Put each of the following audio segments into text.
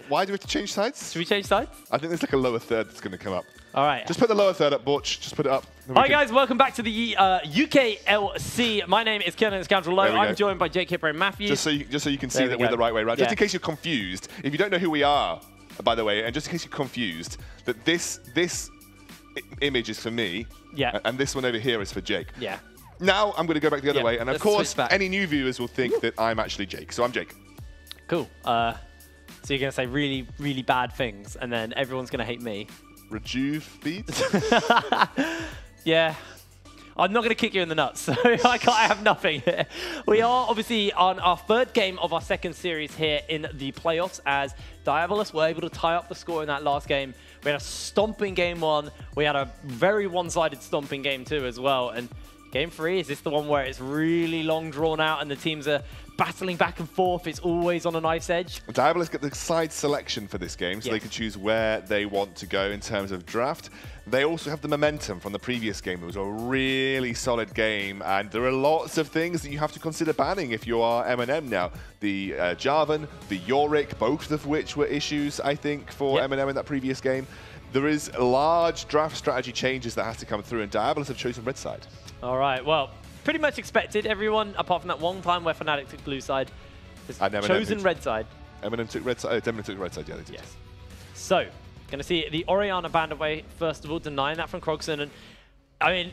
Why do we have to change sides? Should we change sides? I think there's like a lower third that's going to come up. All right. Just put the lower third up, Butch. Just put it up. Hi guys, welcome back to the UKLC. My name is Kenan Scoundrel Low. I'm joined by Jake Hipper and Matthew. Just so you can see that we're the right way around. Just in case you're confused, if you don't know who we are, by the way, and just in case you're confused, that this image is for me, and this one over here is for Jake. Yeah. Now I'm going to go back the other way, and of course, any new viewers will think that I'm actually Jake. So I'm Jake. Cool. So you're going to say really, really bad things, and then everyone's going to hate me. Rejuve beads? Yeah. I'm not going to kick you in the nuts, so I have nothing here. We are obviously on our third game of our second series here in the playoffs, as Diabolus were able to tie up the score in that last game. We had a stomping game 1. We had a very one-sided stomping game 2 as well. And game 3, is this the one where it's really long drawn out and the teams are battling back and forth? It's always on a knife's edge. Diabolus get the side selection for this game, so they can choose where they want to go in terms of draft. They also have the momentum from the previous game. It was a really solid game, and there are lots of things that you have to consider banning if you are MnM now. The Jarvan, the Yorick, both of which were issues, I think, for MnM in that previous game. There is large draft strategy changes that has to come through, and Diabolus have chosen red side. All right, well, pretty much expected. Everyone, apart from that one time where Fnatic took blue side, has chosen red side. MnM took red side. MnM took red side, yeah, they did. Yes. So, going to see the Orianna banned away, first of all, denying that from Krogson. And I mean,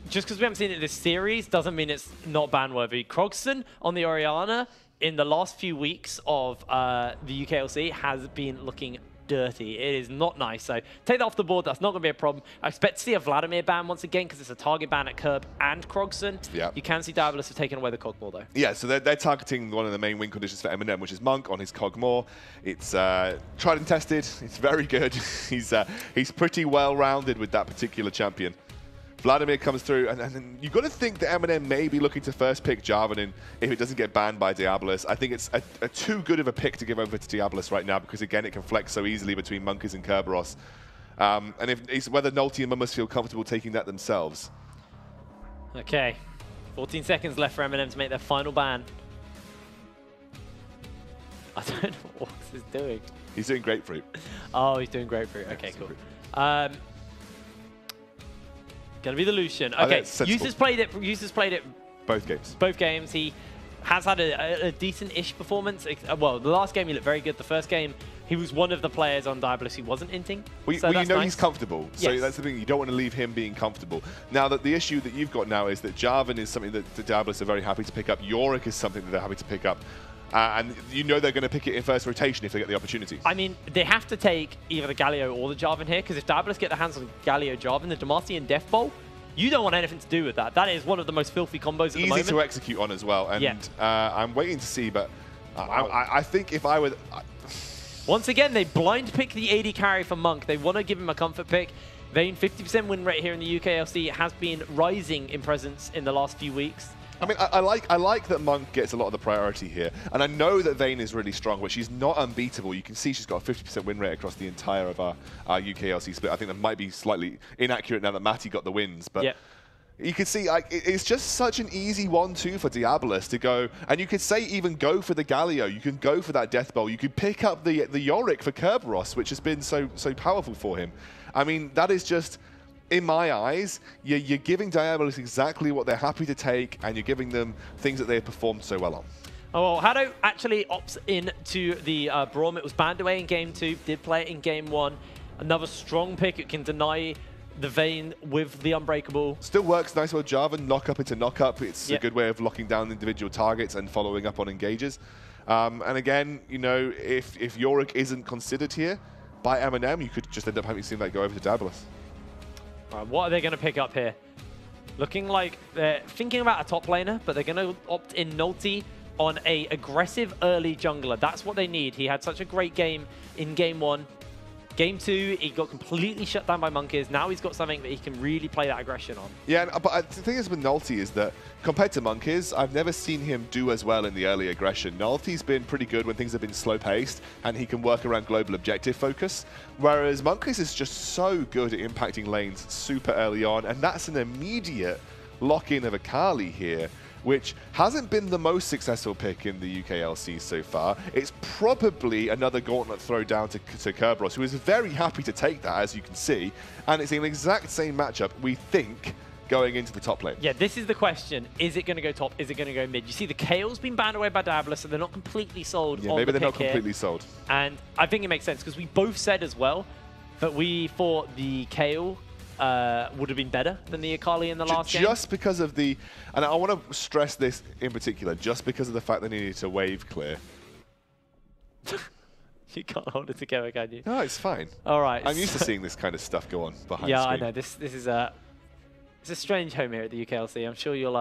just because we haven't seen it in this series doesn't mean it's not ban-worthy. Krogson on the Orianna in the last few weeks of the UKLC has been looking dirty. It is not nice. So take that off the board. That's not going to be a problem. I expect to see a Vladimir ban once again because it's a target ban at Curb and Krogson. Yeah. You can see Diabolus have taken away the Cogmore though. Yeah, so they're targeting one of the main win conditions for MnM, which is Monk on his Cogmore. It's tried and tested. It's very good. He's pretty well-rounded with that particular champion. Vladimir comes through, and you've got to think that MnM may be looking to first pick Jarvan if it doesn't get banned by Diabolus. I think it's a too good of a pick to give over to Diabolus right now because, again, it can flex so easily between Monkeys and Kerberos. And it's whether Nolty and Mummers feel comfortable taking that themselves. Okay. 14 seconds left for MnM to make their final ban. I don't know what Ox is doing. He's doing Grapefruit. Oh, he's doing Grapefruit. Okay, cool. Gonna be the Lucian. Okay, User's played it. Both games. Both games. He has had a decent-ish performance. Well, the last game he looked very good. The first game, he was one of the players on Diabolus who wasn't inting. Well, so you know nice. he's comfortable. So that's the thing. You don't want to leave him being comfortable. Now, the issue that you've got now is that Jarvan is something that the Diabolus are very happy to pick up. Yorick is something that they're happy to pick up. And you know they're going to pick it in first rotation if they get the opportunity. I mean, they have to take either the Galio or the Jarvan here, because if Diabolus get their hands on Galio Jarvan, the Demacian Death Bowl, you don't want anything to do with that. That is one of the most filthy combos at the moment. Easy to execute on as well. And I'm waiting to see, but I think if I were... Once again, they blind pick the AD carry for Monk. They want to give him a comfort pick. Vayne, 50% win rate here in the UKLC, has been rising in presence in the last few weeks. I mean, I like that Monk gets a lot of the priority here. And I know that Vayne is really strong, but she's not unbeatable. You can see she's got a 50% win rate across the entire of our UKLC split. I think that might be slightly inaccurate now that Matty got the wins. But you can see it's just such an easy 1-2 for Diabolus to go. And you could say even go for the Galio. You can go for that Death Bowl. You could pick up the Yorick for Kerberos, which has been so powerful for him. I mean, that is just... In my eyes, you're giving Diabolus exactly what they're happy to take, and you're giving them things that they've performed so well on. Oh, well, Hado actually opts into the Braum. It was banned away in Game 2, did play it in Game 1. Another strong pick. It can deny the Vayne with the Unbreakable. Still works nice with Jarvan, knock up into knock up. It's a good way of locking down individual targets and following up on engages. And again, you know, if Yorick isn't considered here by MnM, you could just end up having seen that go over to Diabolus. What are they going to pick up here? Looking like they're thinking about a top laner, but they're going to opt in Nolty on a aggressive early jungler. That's what they need. He had such a great game in Game 1. Game 2, he got completely shut down by Monkeys. Now he's got something that he can really play that aggression on. Yeah, but the thing is with Nolty is that compared to Monkeys, I've never seen him do as well in the early aggression. Nolty's been pretty good when things have been slow-paced, and he can work around global objective focus, whereas Monkeys is just so good at impacting lanes super early on, and that's an immediate lock-in of Akali here, which hasn't been the most successful pick in the UKLC so far. It's probably another gauntlet throw down to Kerberos, who is very happy to take that, as you can see. And it's an exact same matchup, we think, going into the top lane. Yeah, this is the question. Is it going to go top? Is it going to go mid? You see the Kale's been banned away by Diabolus, so they're not completely sold on maybe the they're not pick completely here. sold. And I think it makes sense, because we both said as well that we thought the Kale would have been better than the Akali in the last game. Just because of the... And I want to stress this in particular, just because of the fact they needed to wave clear. You can't hold it together, can you? No, it's fine. All right. I'm used to seeing this kind of stuff go on behind yeah, the screen. I know. This is it's a strange home here at the UKLC. I'm sure you'll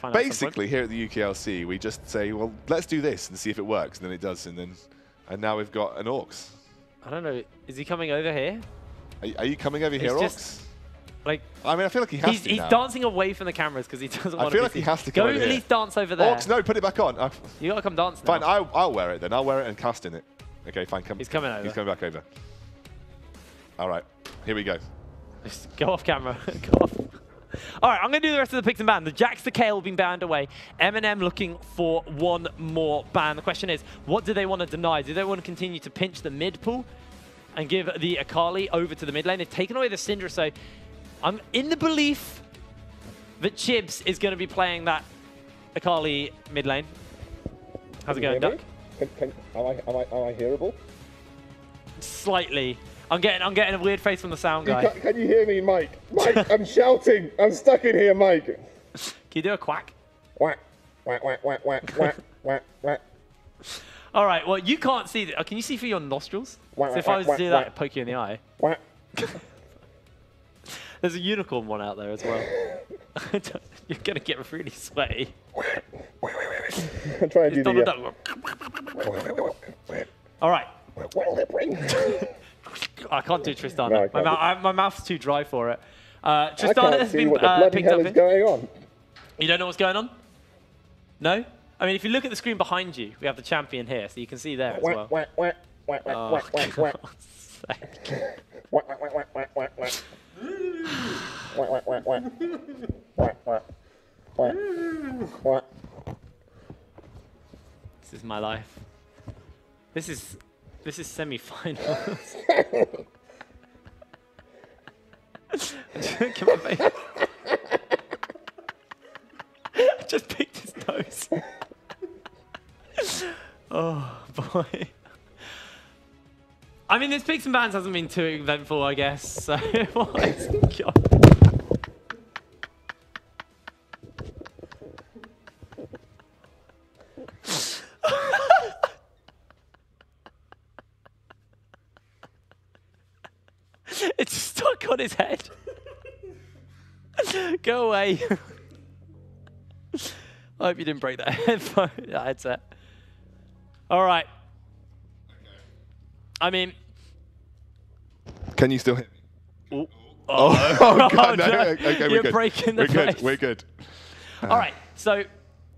find Basically, here at the UKLC, we just say, well, let's do this and see if it works, and then it does, and now we've got an Orcs. I don't know. Is he coming over here? Are you coming over here, Orcs? Like, I mean, I feel like he has to He's now. dancing away from the cameras because he doesn't want to. I feel like he has to go over at here. least dance over there. Orcs, no, put it back on. You gotta come dance now. Fine, I'll wear it then. I'll wear it and cast in it. Okay, fine. He's coming over. He's coming back over. All right, here we go. Just go off camera. Go off. All right, I'm going to do the rest of the picks and ban. The Jax, the Kale have been banned away. MnM looking for one more ban. The question is, what do they want to deny? Do they want to continue to pinch the mid pool and give the Akali over to the mid lane? They've taken away the Syndra, so I'm in the belief that Chibs is going to be playing that Akali mid lane. How's it going, Duck? Am I hearable? Slightly. I'm getting a weird face from the sound guy. Can you hear me, Mike? Mike, I'm shouting. I'm stuck in here, Mike. Can you do a quack? Whack, whack, whack, whack, whack, whack, whack, whack. All right. Well, you can't see. Can you see through your nostrils? Whack, So if whack, I was to whack, do whack. that, poke you in the eye. Whack. There's a unicorn one out there as well. You're gonna get really sweaty. I'm trying to do Donald the... Duck. All right. What'll it bring? I can't do Tristana. No, I can't my mouth's too dry for it. I Tristana can't has see been what the bloody picked hell up is here. going on. You don't know what's going on? No? I mean, if you look at the screen behind you, we have the champion here, so you can see there as well. Whack, whack, whack, whack, Oh, whack, whack, whack. God's sake. Whack, whack, whack, whack, whack, whack. Whack, whack, whack, whack. Whack, whack. Whack, whack. This is my life. This is semi-final. Come on, babe. I just picked his nose. Oh boy. I mean, this picks and bans hasn't been too eventful, I guess. So, God. It's stuck on his head. Go away. I hope you didn't break that headphone, that headset. All right. I mean, Can you still hit me? ooh. Oh, God, no. no. Okay, we're You're good. breaking the We're good. face. We're good. All right, so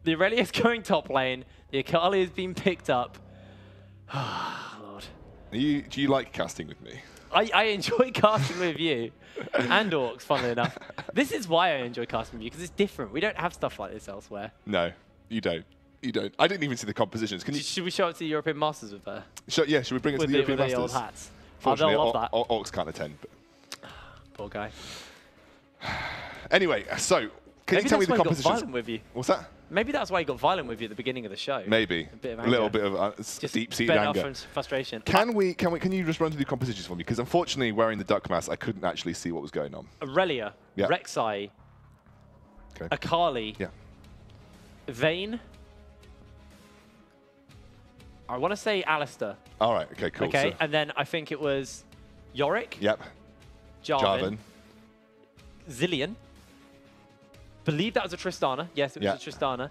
the Aurelia's going top lane. The Akali has been picked up. Lord. Do you like casting with me? I enjoy casting with you and Orcs, funnily enough. This is why I enjoy casting with you, because it's different. We don't have stuff like this elsewhere. No, you don't. You don't. I didn't even see the compositions. Can you? Should we show it to the European Masters with her? Yeah, should we bring it to With the European with the Masters? old hats. Oh, Fortunately, they'll love that. Orcs can't attend. But. Poor guy. Anyway, so can Maybe you tell me that's the why he got compositions? violent with you. What's that? Maybe that's why he got violent with you at the beginning of the show. Maybe A bit of a little anger. bit of Just deep-seated bent off anger. from frustration. Can you just run through the compositions for me? Because unfortunately, wearing the duck mask, I couldn't actually see what was going on. Aurelia, Yeah. Rek'Sai, Okay. Akali, Yeah. Vayne. I want to say Alistair. All right. Okay. Cool. Okay, So, and then I think it was Yorick, yep. Jarvan, Jarvan. Zillion. Believe that was a Tristana. Yes, it was Yeah. a Tristana.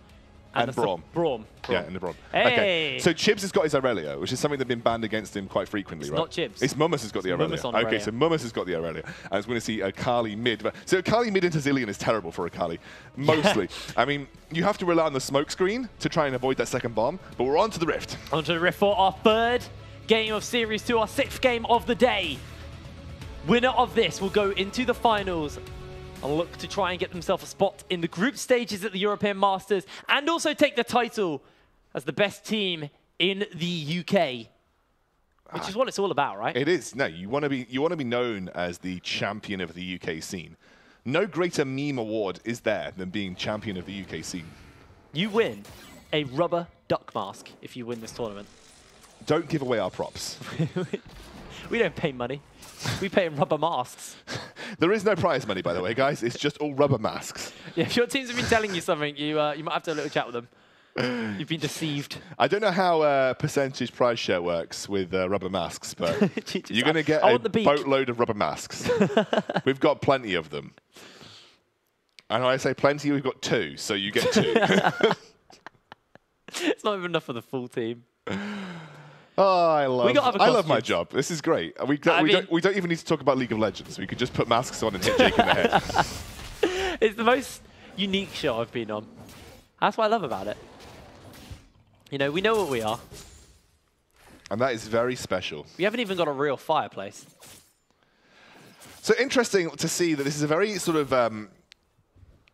And a Braum. Braum. Yeah, in the Braum. Hey! Okay. So Chibs has got his Aurelia, which is something that's been banned against him quite frequently, It's right? not Chibs. It's Mummus has got the It's Aurelia. Mummus on Okay, Aurelia. so Mummus has got the Aurelia. And I was going to see Akali mid. So Akali mid into Zillion is terrible for Akali, mostly. I mean, you have to rely on the smoke screen to try and avoid that second bomb, but we're on to the Rift. Onto the Rift for our third game of Series 2, our 6th game of the day. Winner of this will go into the finals and look to try and get themselves a spot in the group stages at the European Masters and also take the title as the best team in the UK. Which is what it's all about, right? It is. No, you want to be known as the champion of the UK scene. No greater meme award is there than being champion of the UK scene. You win a rubber duck mask if you win this tournament. Don't give away our props. We don't pay money. We pay in rubber masks. There is no prize money, by the way, guys. It's just all rubber masks. Yeah, if your teams have been telling you something, you might have to have a little chat with them. You've been deceived. I don't know how percentage prize share works with rubber masks, but you're going to get a boatload of rubber masks. We've got plenty of them. And when I say plenty, we've got 2, so you get 2. It's not even enough for the full team. Oh, I love my job. This is great. We don't even need to talk about League of Legends. We could just put masks on and hit Jake in the head. It's the most unique show I've been on. That's what I love about it. You know, we know what we are. And that is very special. We haven't even got a real fireplace. So interesting to see that this is a very sort of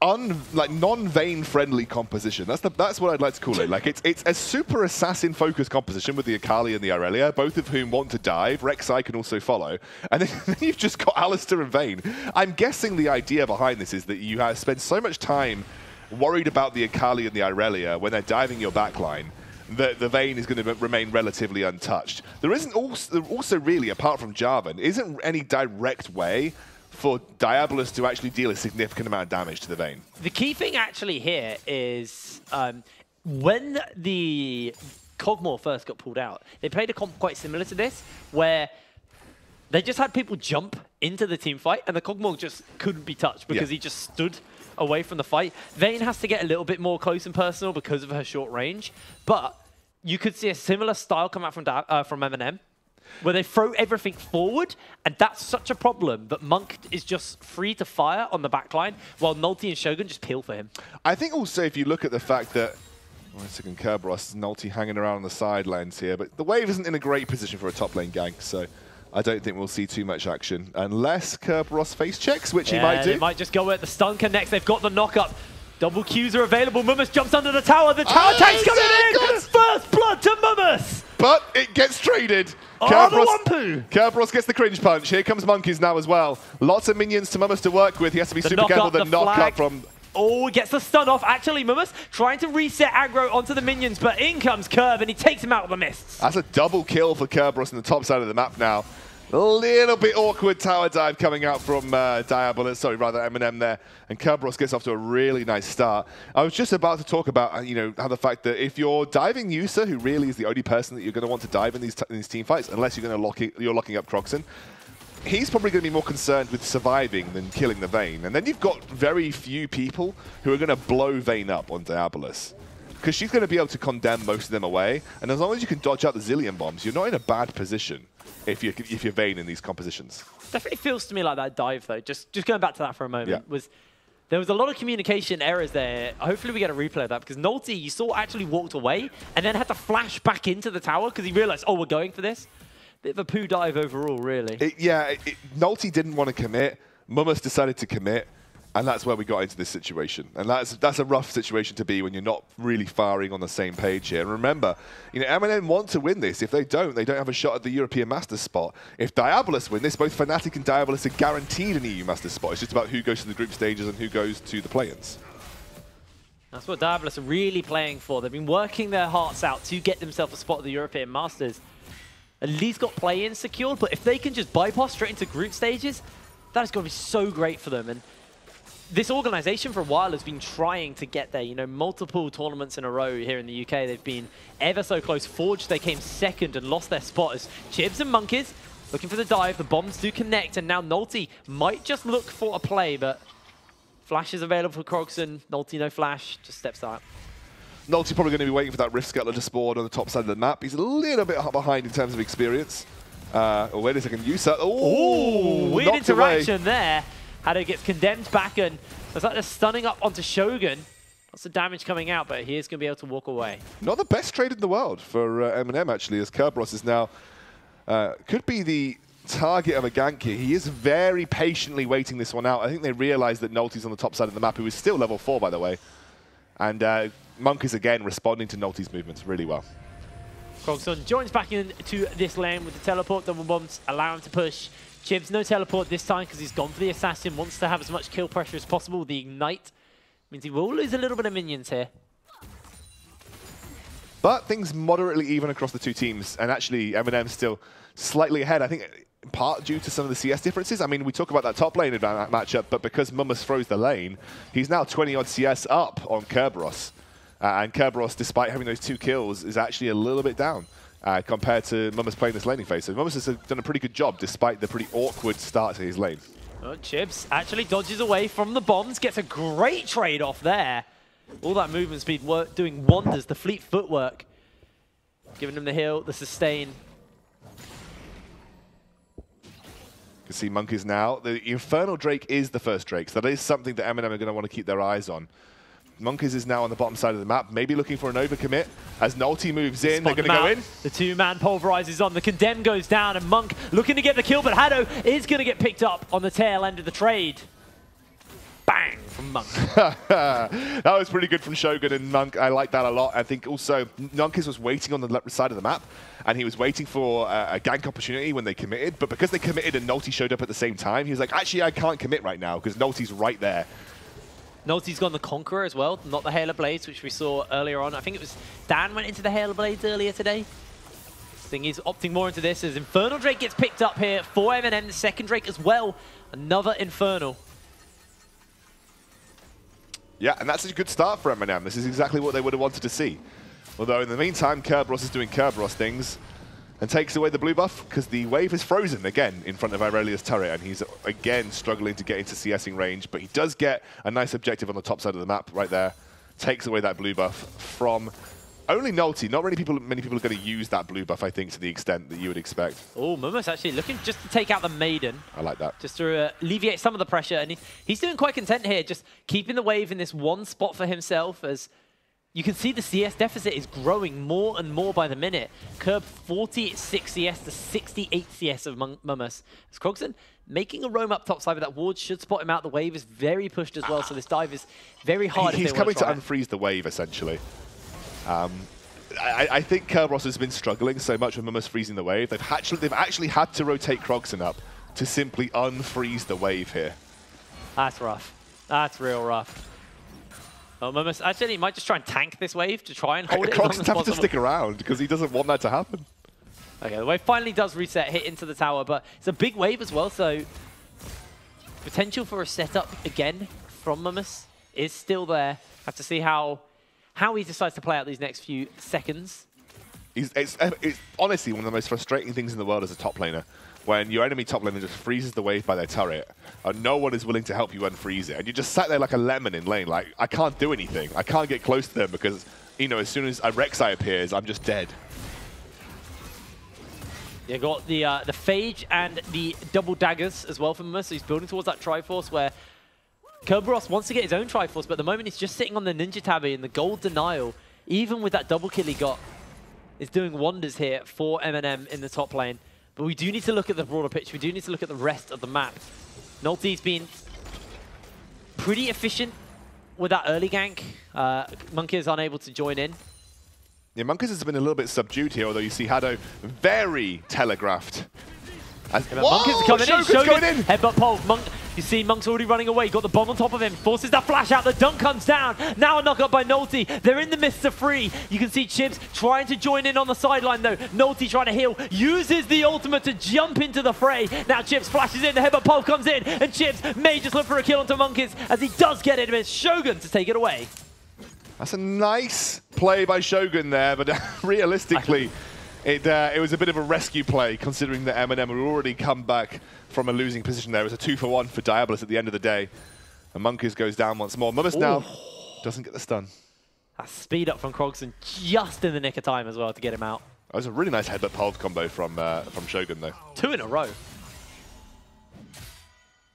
non-Vayne friendly composition. That's what I'd like to call it. Like it's a super assassin focused composition with the Akali and the Irelia, both of whom want to dive. Rek'Sai can also follow, and then you've just got Alistair and Vayne. I'm guessing the idea behind this is that you have spent so much time worried about the Akali and the Irelia when they're diving your backline that the Vayne is going to remain relatively untouched. There isn't also really, apart from Jarvan, isn't any direct way for Diabolus to actually deal a significant amount of damage to the Vayne. The key thing actually here is when the Kog'Maw first got pulled out, they played a comp quite similar to this, where they just had people jump into the team fight, and the Kog'Maw just couldn't be touched because he just stood away from the fight. Vayne has to get a little bit more close and personal because of her short range, but you could see a similar style come out from MnM, where they throw everything forward, and that's such a problem that Monk is just free to fire on the backline, while Nulti and Shogun just peel for him. I think also if you look at the fact that, one second, Kerberos, Nulti hanging around on the sidelines here, but the wave isn't in a great position for a top lane gank, so I don't think we'll see too much action, unless Kerberos face checks, which he might do. They might just go where the stun connects. They've got the knock-up. Double Qs are available. Mummus jumps under the tower. The tower tank's coming in! First blood to Mummus! But it gets traded. Kerberos gets the cringe punch. Here comes Monkeys now as well. Lots of minions to Mummus to work with. He has to be super careful. The knock-up from... Oh, he gets the stun off. Actually, Mummus trying to reset aggro onto the minions, but in comes Curve, and he takes him out of the mists. That's a double kill for Kerberos on the top side of the map now. A little bit awkward tower dive coming out from Diabolus, sorry, rather MnM there, and Kerberos gets off to a really nice start. I was just about to talk about, you know, how the fact that if you're diving Yusa, who really is the only person that you're going to want to dive in these team fights, unless you're going to you're locking up Croxon, he's probably going to be more concerned with surviving than killing the Vayne. And then you've got very few people who are going to blow Vayne up on Diabolus, because she's going to be able to condemn most of them away. And as long as you can dodge out the Zillion bombs, you're not in a bad position if you're Vayne in these compositions. Definitely feels to me like that dive, though. Just going back to that for a moment, there was a lot of communication errors there. Hopefully we get a replay of that, because Nulti, you saw, actually walked away and then had to flash back into the tower because he realized, oh, we're going for this. Bit of a poo dive overall, really. Nulti didn't want to commit. Mummus decided to commit. And that's where we got into this situation. And that's a rough situation to be when you're not really firing on the same page here. And remember, you know, MnM want to win this. If they don't have a shot at the European Masters spot. If Diabolus win this, both Fnatic and Diabolus are guaranteed an EU Masters spot. It's just about who goes to the group stages and who goes to the play-ins. That's what Diabolus are really playing for. They've been working their hearts out to get themselves a spot at the European Masters. At least got play-ins secured, but if they can just bypass straight into group stages, that is going to be so great for them. And this organization for a while has been trying to get there. You know, multiple tournaments in a row here in the UK. They've been ever so close. Forge, they came second and lost their spot as Chibs and Monkeys looking for the dive. The bombs do connect, and now Nulti might just look for a play, but Flash is available for Croxon. Nulti, no flash, just steps out. Nulti probably going to be waiting for that Rift Scuttler to spawn on the top side of the map. He's a little bit behind in terms of experience. Oh, wait a second, Yusa. Oh, weird interaction there. Hado gets condemned back, and it's like they're stunning up onto Shogun. Lots of damage coming out, but he's going to be able to walk away. Not the best trade in the world for MnM, actually, as Kerberos is now, could be the target of a gank here. He is very patiently waiting this one out. I think they realize that Nolty's on the top side of the map, who is still level 4, by the way. And Monk is again responding to Nolty's movements really well. Krogson joins back into this lane with the teleport, double bombs, allow him to push. Chibs, no teleport this time because he's gone for the assassin, wants to have as much kill pressure as possible. The ignite means he will lose a little bit of minions here. But things moderately even across the two teams, and actually MnM still slightly ahead. I think in part due to some of the CS differences. I mean, we talk about that top lane matchup, but because Mummus froze the lane, he's now 20-odd CS up on Kerberos. And Kerberos, despite having those 2 kills, is actually a little bit down compared to Mummus playing this laning phase. So Mummus has done a pretty good job despite the pretty awkward start to his lane. Oh, Chibs actually dodges away from the bombs, gets a great trade off there. All that movement speed doing wonders, the fleet footwork. Giving him the heal, the sustain. You can see Monk is now. The Infernal Drake is the first Drake, so that is something that MnM are going to want to keep their eyes on. Monkeys is now on the bottom side of the map, maybe looking for an overcommit. As Nolty moves in, they're going to go in. The 2-man pulverizes on, the Condemn goes down, and Monk looking to get the kill, but Haddo is going to get picked up on the tail end of the trade. Bang from Monk. That was pretty good from Shogun and Monk. I like that a lot. I think also Monkeys was waiting on the left side of the map, and he was waiting for a gank opportunity when they committed, but because they committed and Nolty showed up at the same time, he was like, actually, I can't commit right now because Nolty's right there. Nolty's gone the Conqueror as well, not the Halo Blades, which we saw earlier on. I think it was Dan went into the Halo Blades earlier today. I think he's opting more into this as Infernal Drake gets picked up here for MnM, the second Drake as well. Another Infernal. Yeah, and that's a good start for MnM. This is exactly what they would have wanted to see. Although in the meantime, Kerberos is doing Kerberos things and takes away the blue buff because the wave is frozen again in front of Aurelia's turret, and he's again struggling to get into CSing range, but he does get a nice objective on the top side of the map right there. Takes away that blue buff from only Nolty. Not many people are going to use that blue buff, I think, to the extent that you would expect. Oh, Mummus actually looking just to take out the Maiden. I like that. Just to alleviate some of the pressure, and he's doing quite content here, just keeping the wave in this one spot for himself as you can see the CS deficit is growing more and more by the minute. Curb 46 CS to 68 CS of Mummus. As Krogson making a roam up topside with that ward should spot him out. The wave is very pushed as well, so this dive is very hard. He's coming to unfreeze the wave, essentially. I think Kerberos has been struggling so much with Mummus freezing the wave. They've actually had to rotate Krogson up to simply unfreeze the wave here. That's rough. That's real rough. Oh, Mummus actually might just try and tank this wave to try and hold it. Krogson's having to stick around because he doesn't want that to happen. Okay, the wave finally does reset, hit into the tower, but it's a big wave as well, so potential for a setup again from Mummus is still there. Have to see how he decides to play out these next few seconds. It's honestly one of the most frustrating things in the world as a top laner, when your enemy top laner just freezes the wave by their turret, and no one is willing to help you unfreeze it, and you just sat there like a lemon in lane, like, I can't do anything. I can't get close to them because, you know, as soon as a Rek'Sai appears, I'm just dead. You got the Phage and the double daggers as well from Mummus, so he's building towards that Triforce where Kerberos wants to get his own Triforce, but at the moment he's just sitting on the Ninja Tabby and the gold denial, even with that double kill he got, is doing wonders here for MnM in the top lane. But we do need to look at the broader picture. We do need to look at the rest of the map. Nolty's been pretty efficient with that early gank. Monkey is unable to join in. Yeah, Monkeys has been a little bit subdued here, although you see Haddo very telegraphed. Monkeys are coming in. Shogun's going in. Headbutt pole. You see Monk's already running away. Got the bomb on top of him. Forces that flash out. The dunk comes down. Now a knock up by Nolty. They're in the midst of free. You can see Chibs trying to join in on the sideline though. Nolty trying to heal. Uses the ultimate to jump into the fray. Now Chibs flashes in. The headbutt pole comes in. And Chibs may just look for a kill onto Monkeys as he does get it. It's Shogun to take it away. That's a nice play by Shogun there, but realistically, it was a bit of a rescue play considering that MnM had already come back from a losing position there. It was a 2-for-1 for Diabolus at the end of the day. And Monkeys goes down once more. Mummus now doesn't get the stun. A speed up from Krogson just in the nick of time as well to get him out. That was a really nice headbutt pulse combo from Shogun though. 2 in a row.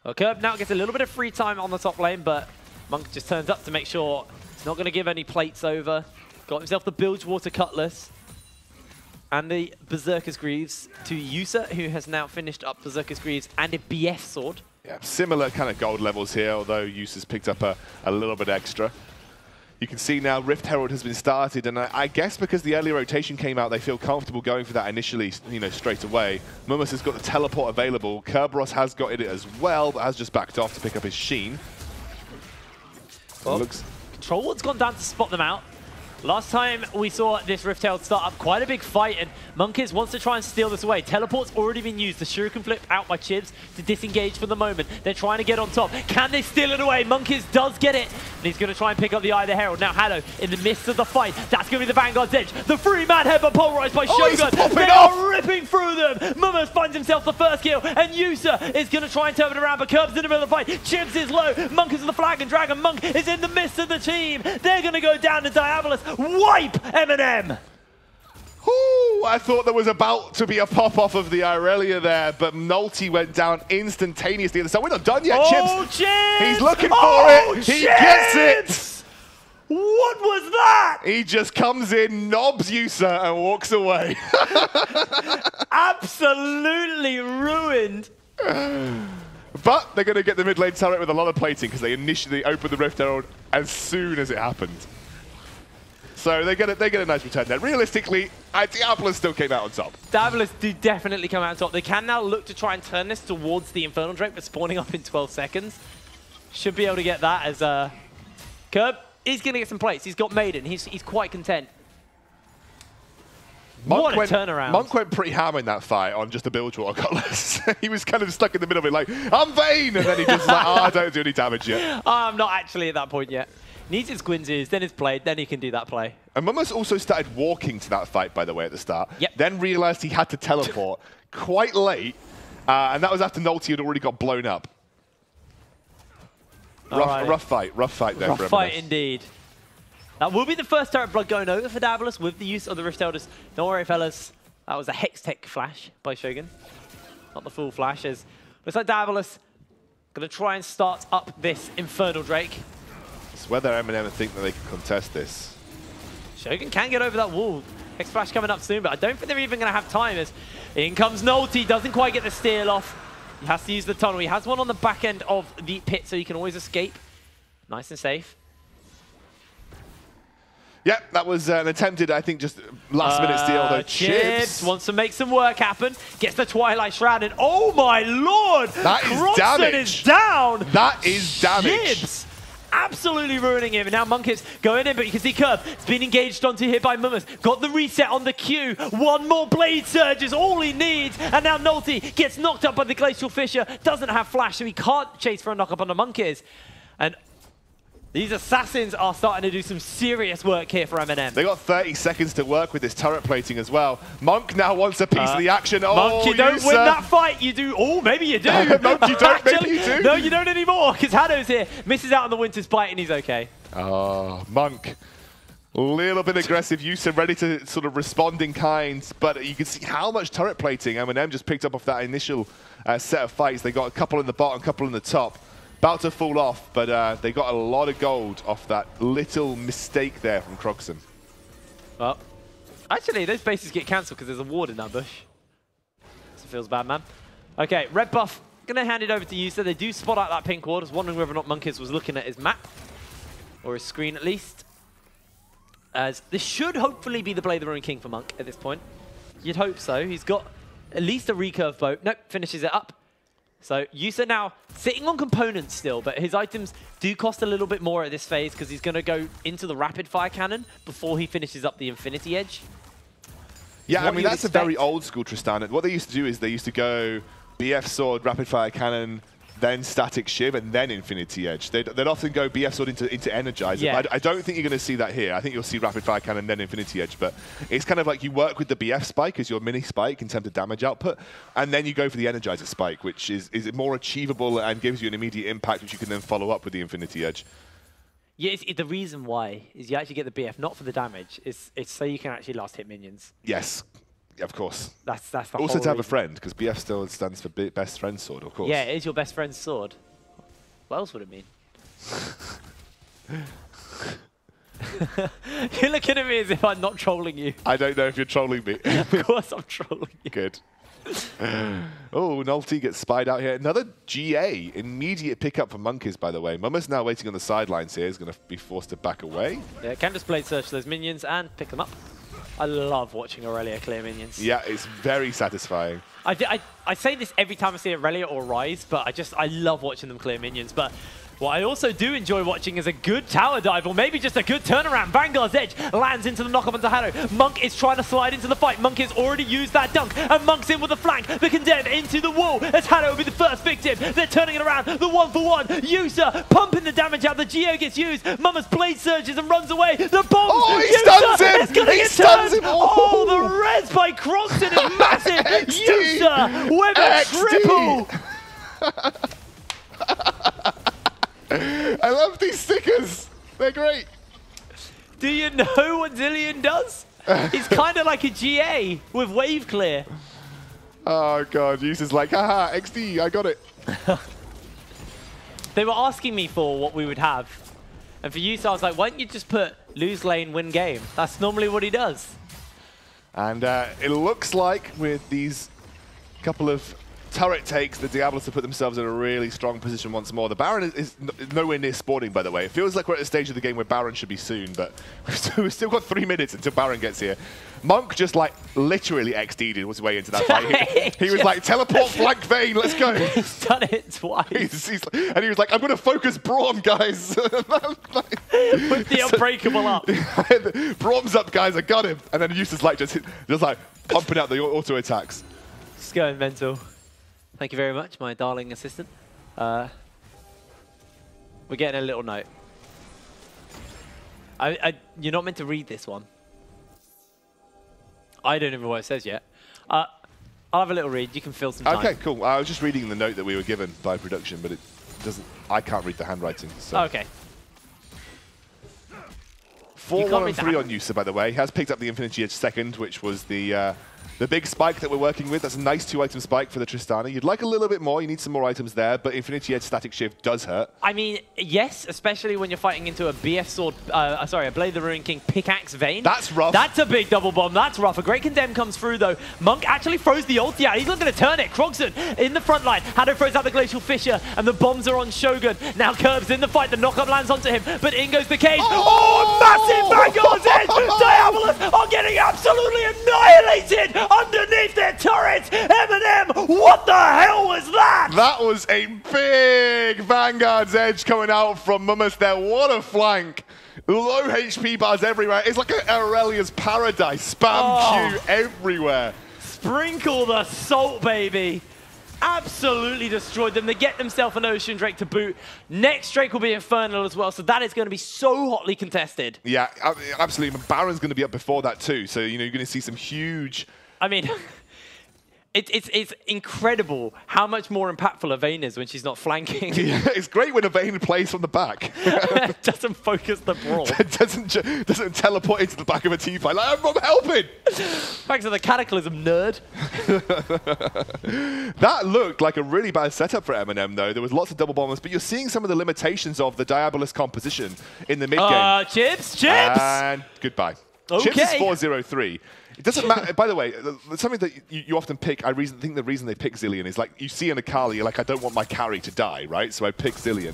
Well, Curb now gets a little bit of free time on the top lane, but Monk just turns up to make sure he's not going to give any plates over. Got himself the Bilgewater Cutlass. and the Berserker's Greaves to Yusa, who has now finished up Berserker's Greaves and a BF sword. Yeah, similar kind of gold levels here, although Yusa's picked up a little bit extra. You can see now Rift Herald has been started, and I guess because the early rotation came out, they feel comfortable going for that initially, you know, straight away. Mumus has got the teleport available. Kerberos has got it as well, but has just backed off to pick up his Sheen. Well, Control Ward's gone down to spot them out. Last time we saw this Rift Herald start up quite a big fight, and Monkeys wants to try and steal this away. Teleport's already been used. The Shuriken flipped out by Chibs to disengage for the moment. They're trying to get on top. Can they steal it away? Monkeys does get it, and he's going to try and pick up the Eye of the Herald. Now Halo in the midst of the fight. That's going to be the Vanguard's edge. The three-man headbutt pulverized by Shogun. They are ripping through them. Mumus finds himself the first kill, and Yusa is going to try and turn it around, but Curb's in the middle of the fight. Chibs is low. Monk is on the flag, and Dragon Monk is in the midst of the team. They're going to go down to Diabolus. Wipe MnM! Ooh, I thought there was about to be a pop-off of the Irelia there, but Nulty went down instantaneously. So we're not done yet, Chibs. Chibs! He's looking for it. He gets it. What was that? He just comes in, knobs Yusa, and walks away. Absolutely ruined. But they're going to get the mid lane turret with a lot of plating because they initially opened the Rift Herald as soon as it happened. So they get a nice return there. Realistically, Diabolus still came out on top. Diabolus do definitely come out on top. They can now look to try and turn this towards the Infernal Drake, but spawning up in 12 seconds. Should be able to get that as Curb. He's going to get some plates. He's got Maiden. He's quite content. What a turnaround. Monk went pretty ham in that fight on just a Bilgewater Cutlass. He was kind of stuck in the middle of it like, I'm Vayne! And then he just like, oh, I don't do any damage yet. I'm not actually at that point yet. Needs his Gwynzoo's, then his play, then he can do that play. And Mumus also started walking to that fight, by the way, at the start. Yep. Then realized he had to teleport quite late, and that was after Nulty had already got blown up. Rough fight there. Rough fight indeed. That will be the first turret blood going over for Diabolus with the use of the Rift Elders. Don't worry, fellas. That was a Hex Tech flash by Shogun. Not the full flash. Looks like Diabolus going to try and start up this Infernal Drake. It's whether MnM think that they can contest this. Shogun can get over that wall. Hex Flash coming up soon, but I don't think they're even going to have time as in comes Nulty. Doesn't quite get the steal off. He has to use the tunnel. He has one on the back end of the pit, so he can always escape. Nice and safe. Yeah, that was an attempted, I think, just last-minute steal, though. Chibs wants to make some work happen. Gets the Twilight Shroud in. Oh, my lord! That is damage. Is down. That is damage. Chibs absolutely ruining him. And now Monkeys going in, but you can see Curb. It's been engaged onto here by Mumus. Got the reset on the Q. One more Blade Surge is all he needs. And now Nulty gets knocked up by the Glacial Fissure. Doesn't have Flash, so he can't chase for a knock-up on the Monkeys. And these Assassins are starting to do some serious work here for MnM. They got 30 seconds to work with this turret plating as well. Monk now wants a piece of the action. Monk, you don't win that fight. You do. Oh, maybe you do. Monk, you don't. Maybe you do. No, you don't anymore, because Hado's here. Misses out on the Winter's Bite, and he's okay. Oh, Monk. A little bit aggressive. Yusa ready to sort of respond in kind, but you can see how much turret plating MnM just picked up off that initial set of fights. They got a couple in the bottom, a couple in the top. About to fall off, but they got a lot of gold off that little mistake there from Croxon. Well, actually, those bases get cancelled because there's a ward in that bush. So it feels bad, man. Okay, red buff. Going to hand it over to Yusa. They do spot out that pink ward. I was wondering whether or not Monkeys was looking at his map, or his screen at least. As this should hopefully be the Blade of the Ruined King for Monk at this point. You'd hope so. He's got at least a recurve bow. Nope, finishes it up. So Yusa now sitting on components still, but his items do cost a little bit more at this phase because he's going to go into the rapid fire cannon before he finishes up the Infinity Edge. Yeah, I mean, that's a very old school Tristan. What they used to do is they used to go BF Sword, rapid fire cannon, then Static Shiv, and then Infinity Edge. They'd often go BF Sword into Energizer. Yeah. I don't think you're going to see that here. I think you'll see rapid fire cannon, then Infinity Edge. But it's kind of like you work with the BF spike as your mini spike in terms of damage output, and then you go for the Energizer spike, which is more achievable and gives you an immediate impact, which you can then follow up with the Infinity Edge. Yeah, the reason why is you actually get the BF, not for the damage. It's so you can actually last hit minions. Yes. Of course. That's the also whole to have reason. a friend, because BF still stands for best friend sword, of course. Yeah, it is your best friend's sword. What else would it mean? You're looking at me as if I'm not trolling you. I don't know if you're trolling me. Of course I'm trolling you. Good. Oh, Nulty gets spied out here. Another GA. Immediate pickup for Monkeys, by the way. Mama's now waiting on the sidelines here. He's going to be forced to back away. Yeah, can just blade search those minions and pick them up. I love watching Aurelia clear minions. Yeah, it's very satisfying. I say this every time I see Aurelia or Ryze, but I love watching them clear minions. But what I also do enjoy watching is a good tower dive, or maybe just a good turnaround. Vanguard's Edge lands into the knockup onto Haddo. Monk is trying to slide into the fight. Monk has already used that dunk, and Monk's in with a flank. The Condemn into the wall, as Haddo will be the first victim. They're turning it around, the 1-for-1. Yusa pumping the damage out. The Geo gets used. Mama's blade surges and runs away. The bombs! Oh, he stuns him! It's gonna get stuns turned! him! Oh, the res by Croxton is massive! Yusa with a triple! I love these stickers. They're great. Do you know what Zilean does? He's kind of like a GA with wave clear. Oh, God. User's like, haha, XD, I got it. They were asking me for what we would have. And for Yusa, I was like, why don't you just put lose lane, win game? That's normally what he does. And it looks like with these couple of turret takes, the Diabolus have put themselves in a really strong position once more. The Baron is nowhere near spawning, by the way. It feels like we're at a stage of the game where Baron should be soon, but we've still got 3 minutes until Baron gets here. Monk just like literally XD'd his way into that fight. He was like, teleport flank Vayne, let's go. He's done it twice. And he was like, I'm going to focus Braum, guys. With the unbreakable up. Braum's up, guys, I got him. And then Eustace like just like pumping out the auto attacks. Just going mental. Thank you very much, my darling assistant. We're getting a little note. You're not meant to read this one. I don't even know what it says yet. I'll have a little read. You can fill some time. Okay, cool. I was just reading the note that we were given by production, but it doesn't. I can't read the handwriting. So. Okay. 4-1-3 on Yusa, by the way. He has picked up the Infinity Edge second, which was the big spike that we're working with. That's a nice 2-item spike for the Tristana. You'd like a little bit more. You need some more items there, but Infinity Edge Static Shift does hurt. I mean, yes, especially when you're fighting into a BF sword, sorry, a Blade of the Ruin King pickaxe Vayne. That's rough. That's a big double bomb. That's rough. A great Condemn comes through, though. Monk actually throws the ulti out. He's not going to turn it. Croxton in the front line. Haddo throws out the Glacial Fissure, and the bombs are on Shogun. Now Curb's in the fight. The knockup lands onto him, but in goes the cage. Oh, massive Vanguard's Edge! Diabolus are getting absolutely annihilated underneath their turrets. MnM, what the hell was that? That was a big Vanguard's Edge coming out from Mummus there. What a flank. Low HP bars everywhere. It's like an Aurelia's Paradise. Spam Q everywhere. Sprinkle the salt, baby. Absolutely destroyed them. They get themselves an Ocean Drake to boot. Next Drake will be Infernal as well, so that is going to be so hotly contested. Yeah, absolutely. Baron's going to be up before that too, so you know you're going to see some huge... I mean, it's incredible how much more impactful a Vayne is when she's not flanking. Yeah, it's great when a Vayne plays from the back. Doesn't focus the brawl. doesn't teleport into the back of a team fight. Like, I'm helping! Thanks to the Cataclysm, nerd. That looked like a really bad setup for MnM, though. There was lots of double bombers, but you're seeing some of the limitations of the Diabolus composition in the mid-game. Chips! And goodbye. Okay. Chips is 4-0-3. It doesn't matter. By the way, something that you often pick, I think the reason they pick Zilean is like, you see an Akali, you're like, I don't want my carry to die, right? So I pick Zilean.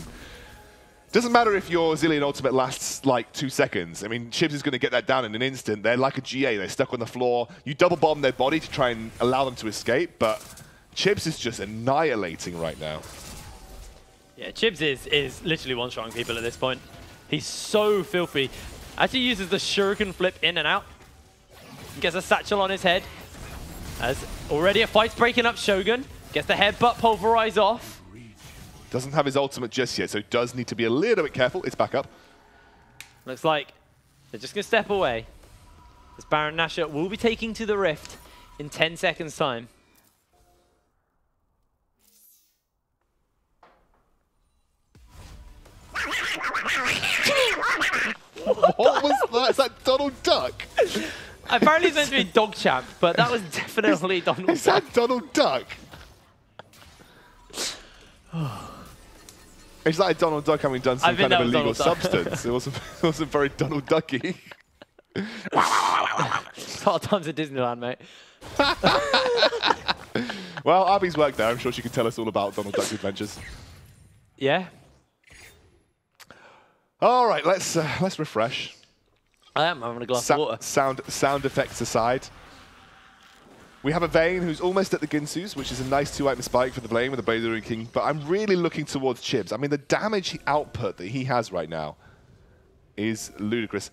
Doesn't matter if your Zilean ultimate lasts like 2 seconds. I mean, Chips is going to get that down in an instant. They're like a GA. They're stuck on the floor. You double bomb their body to try and allow them to escape, but Chips is just annihilating right now. Yeah, Chips is literally one-shotting people at this point. He's so filthy. Actually uses the shuriken flip in and out. Gets a satchel on his head. As already a fight's breaking up Shogun. Gets the headbutt pulverized off. Doesn't have his ultimate just yet, so does need to be a little bit careful. It's back up. Looks like they're just going to step away. As Baron Nashor will be taking to the Rift in 10 seconds' time. What was that? Is that Donald Duck? Apparently it's meant to be Dog Champ, but that was definitely Donald Duck. Is that Donald Duck? It's like Donald Duck having done some kind of illegal substance. It wasn't very Donald Ducky. Hard times at Disneyland, mate. Well, Abby's worked there. I'm sure she can tell us all about Donald Duck's adventures. Yeah. All right, let's refresh. I am having a glass of water. Sound effects aside. We have a Vayne who's almost at the Ginsu's, which is a nice 2-item spike for the Blade with the Blade King, but I'm really looking towards Chibs. I mean, the damage output that he has right now is ludicrous.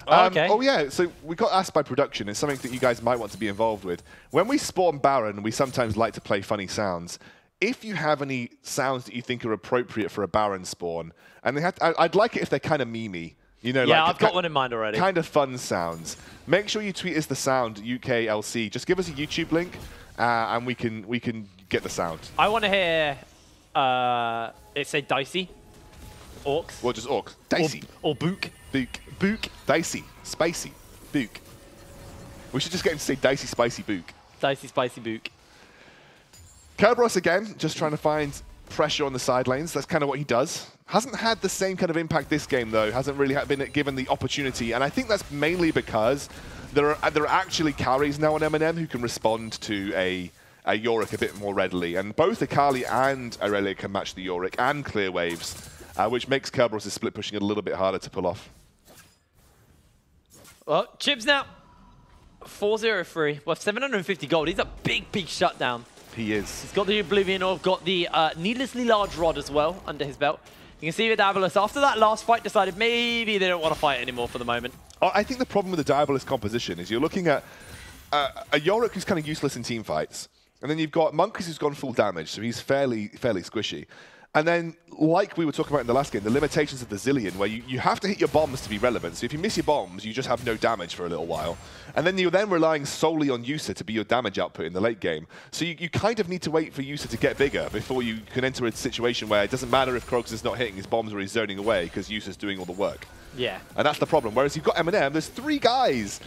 Okay. Oh, yeah, so we got asked by production. It's something that you guys might want to be involved with. When we spawn Baron, we sometimes like to play funny sounds. If you have any sounds that you think are appropriate for a Baron spawn, and I'd like it if they're kind of memey. You know, yeah, like I've got one in mind already. Kind of fun sounds. Make sure you tweet us the sound, UKLC. Just give us a YouTube link, and we can get the sound. I want to hear it say dicey, orcs. Well, just orcs. Dicey. Or book. Book. Dicey. Spicy. Book. We should just get him to say dicey, spicy book. Dicey, spicy book. Kerberos again, just trying to find pressure on the side lanes. That's kind of what he does. Hasn't had the same kind of impact this game, though. Hasn't really been given the opportunity. And I think that's mainly because there are actually carries now on MnM who can respond to a Yorick a bit more readily. And both Akali and Aurelia can match the Yorick and clear waves, which makes Kerberos' split pushing it a little bit harder to pull off. Well, Chibs now 403. Well, 750 gold. He's a big, big shutdown. He is. He's got the Oblivion Orb, got the needlessly large rod as well under his belt. You can see with Diabolus, after that last fight, decided maybe they don't want to fight anymore for the moment. I think the problem with the Diabolus composition is you're looking at a Yorick who's kind of useless in team fights, and then you've got Monk who's gone full damage, so he's fairly squishy. And then, like we were talking about in the last game, the limitations of the Zillion, where you have to hit your bombs to be relevant. So if you miss your bombs, you just have no damage for a little while. And then you're then relying solely on Yusa to be your damage output in the late game. So you kind of need to wait for Yusa to get bigger before you can enter a situation where it doesn't matter if Krogus is not hitting his bombs or he's zoning away, because Yusa's doing all the work. Yeah. And that's the problem. Whereas you've got MnM, there's 3 guys,